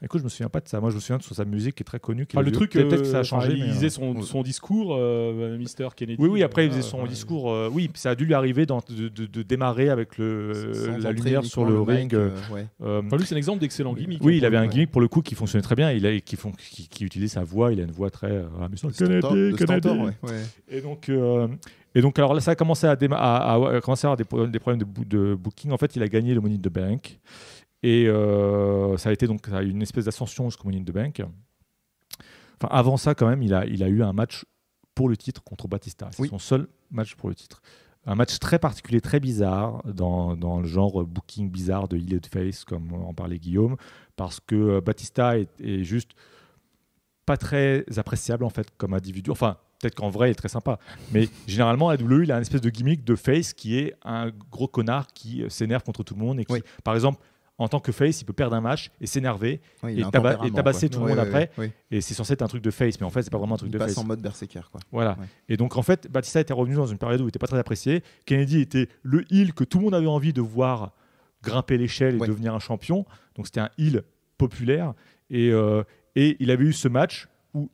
Écoute, je me souviens pas de ça. Moi, je me souviens de sa musique qui est très connue. Le truc, peut-être que ça a changé. Il disait son discours, Mr. Kennedy. Oui, après il faisait son discours. Oui, ça a dû lui arriver de démarrer avec la lumière sur le ring. Lui, c'est un exemple d'excellent gimmick. Oui, il avait un gimmick pour le coup qui fonctionnait très bien. Qui utilisait sa voix. Il a une voix très Kennedy. Et donc, alors là, ça a commencé à avoir des problèmes de booking. En fait, il a gagné le Money in the Bank. Et ça a été donc une espèce d'ascension jusqu'au Money in the Bank. Enfin, avant ça, quand même, il a eu un match pour le titre contre Batista. C'est son seul match pour le titre. Un match très particulier, très bizarre, dans le genre booking bizarre de heel et de face, comme en parlait Guillaume, parce que Batista est juste pas très appréciable en fait comme individu. Enfin, peut-être qu'en vrai, il est très sympa. Mais généralement, à WWE, il a une espèce de gimmick de face qui est un gros connard qui s'énerve contre tout le monde et qui, par exemple, en tant que face, il peut perdre un match et s'énerver il et, a un tempérament, et tabasser tout le monde après. Oui. Et c'est censé être un truc de face, mais en fait, c'est pas vraiment un truc Il de passe face. en mode berserker, quoi. Voilà. Ouais. Et donc, en fait, Batista était revenu dans une période où il n'était pas très apprécié. Kennedy était le heel que tout le monde avait envie de voir grimper l'échelle et devenir un champion. Donc, c'était un heel populaire. Et il avait eu ce match où,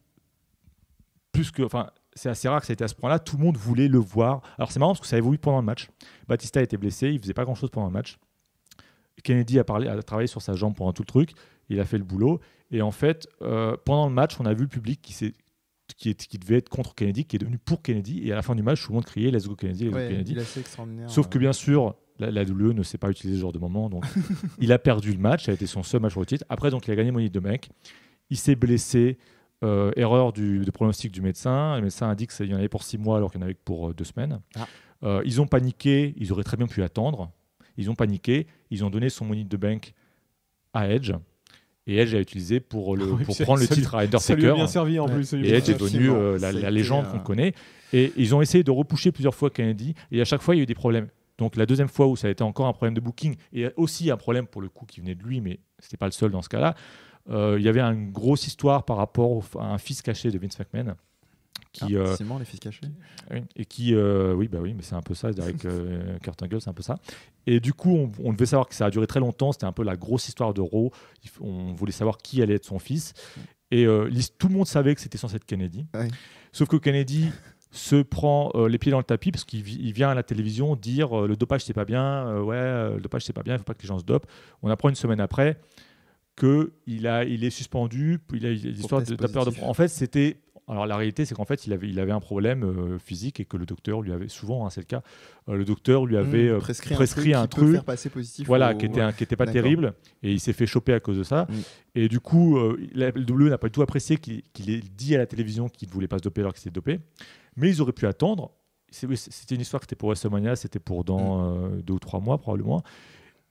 c'est assez rare que ça ait été à ce point-là, tout le monde voulait le voir. Alors, c'est marrant parce que ça a évolué pendant le match. Batista était blessé, il faisait pas grand-chose pendant le match. Kennedy a travaillé sur sa jambe pendant tout le truc. Il a fait le boulot. Et en fait, pendant le match, on a vu le public qui devait être contre Kennedy, qui est devenu pour Kennedy. Et à la fin du match, tout le monde criait Let's go Kennedy, Let's go Kennedy. Il est assez extraordinaire. Sauf que bien sûr, la WWE ne sait pas utiliser ce genre de moment. Donc, il a perdu le match. Ça a été son seul match pour le titre. Après, donc, il a gagné Money in the Bank. Il s'est blessé. Erreur de pronostic du médecin. Le médecin a dit qu'il y en avait pour 6 mois alors qu'il n'y en avait que pour 2 semaines. Ils ont paniqué. Ils auraient très bien pu attendre. Ils ont paniqué. Ils ont donné son Money in the Bank à Edge. Et Edge a utilisé pour prendre le titre à Undertaker. Ça lui a bien servi en plus. Et Edge est devenu la légende qu'on connaît. Et ils ont essayé de repousser plusieurs fois Kennedy. Et à chaque fois, il y a eu des problèmes. Donc la deuxième fois où ça a été encore un problème de booking, et aussi un problème pour le coup qui venait de lui, mais ce n'était pas le seul dans ce cas-là, il y avait une grosse histoire par rapport à un fils caché de Vince McMahon. C'est mort, les fils cachés. Et qui, oui, mais c'est un peu ça, avec Kurt Angle, c'est un peu ça. Et du coup, on devait savoir que ça a duré très longtemps, c'était un peu la grosse histoire de Raw. On voulait savoir qui allait être son fils. Et tout le monde savait que c'était censé être Kennedy. Ouais. Sauf que Kennedy se prend les pieds dans le tapis parce qu'il vient à la télévision dire le dopage c'est pas bien, le dopage c'est pas bien, il faut pas que les gens se dopent. On apprend une semaine après qu'il est suspendu, il a l'histoire de peur de. En fait, c'était. Alors la réalité, c'est qu'en fait, il avait un problème physique et que le docteur lui avait souvent, c'est le cas, le docteur lui avait prescrit un truc, faire passer positif qui était pas terrible, et il s'est fait choper à cause de ça. Et du coup, le WWE n'a pas du tout apprécié qu'il ait dit à la télévision qu'il ne voulait pas se doper alors qu'il s'était dopé, mais ils auraient pu attendre. C'était une histoire qui était pour WrestleMania, c'était pour dans 2 ou 3 mois probablement.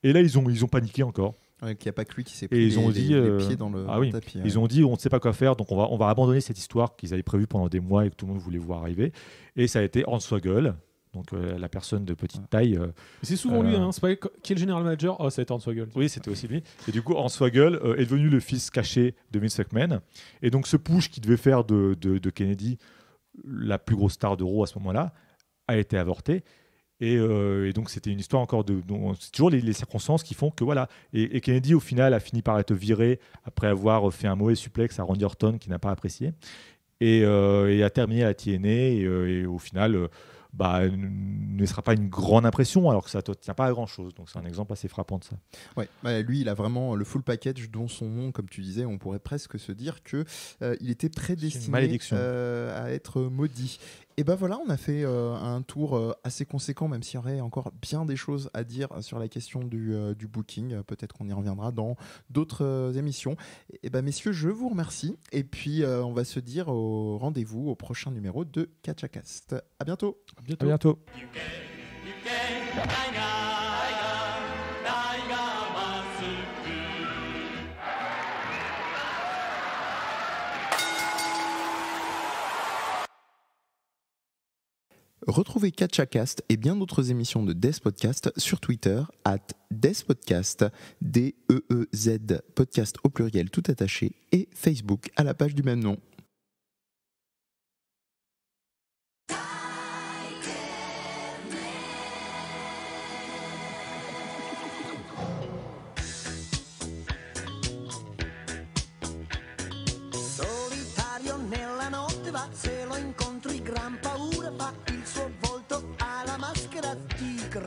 Et là, ils ont paniqué encore. Qu'il n'y a pas que lui qui s'est pris les pieds dans le tapis. Ils ont dit on ne sait pas quoi faire, donc on va abandonner cette histoire qu'ils avaient prévue pendant des mois et que tout le monde voulait voir arriver. Et ça a été Hornswoggle, donc la personne de petite taille. C'est souvent lui, c'est pas qui est le general manager. Oh, ça a été Hornswoggle. Oui, c'était aussi lui. Et du coup, Hornswoggle est devenu le fils caché de Vince McMahon. Et donc ce push qui devait faire de Kennedy la plus grosse star de Raw à ce moment-là a été avorté. Et donc c'était une histoire encore c'est toujours les circonstances qui font que voilà. Et Kennedy au final a fini par être viré après avoir fait un mauvais suplex à Randy Orton qui n'a pas apprécié et a terminé à TNA et au final ne sera pas une grande impression alors que ça ne tient pas à grand chose. Donc c'est un exemple assez frappant de ça. Ouais, lui il a vraiment le full package dont son nom, comme tu disais, on pourrait presque se dire que il était prédestiné à être maudit. Et voilà, on a fait un tour assez conséquent, même s'il y aurait encore bien des choses à dire sur la question du booking. Peut-être qu'on y reviendra dans d'autres émissions. Et messieurs, je vous remercie. Et puis, on va se dire au rendez-vous au prochain numéro de KatchaCast. À bientôt. À bientôt. Retrouvez KatchaCast et bien d'autres émissions de Death Podcast sur Twitter @DeathPodcast, DEEZ podcast au pluriel tout attaché, et Facebook à la page du même nom. Solitario nella notte va, se lo incontri gran paura fa, il suo volto ha la maschera tigre.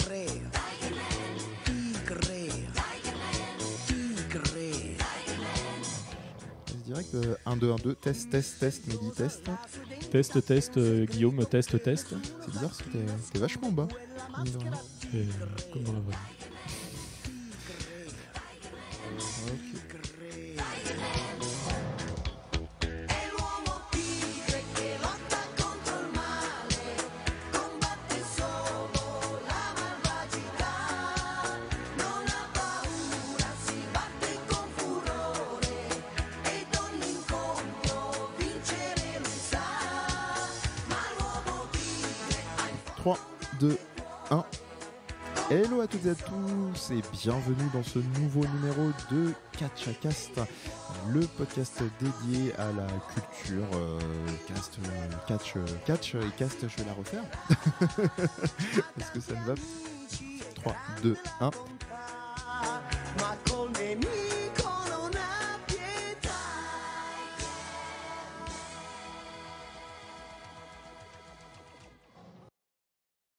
Direct 1, 2, 1, 2, test, Mehdi, test. Test, Guillaume, test. C'est bizarre, c'était vachement bas. Comme dans la vraie. Ok. 3, 2, 1. Hello à toutes et à tous et bienvenue dans ce nouveau numéro de KatchaCast, le podcast dédié à la culture catch et cast, je vais la refaire. Est-ce que ça me va ? 3, 2, 1.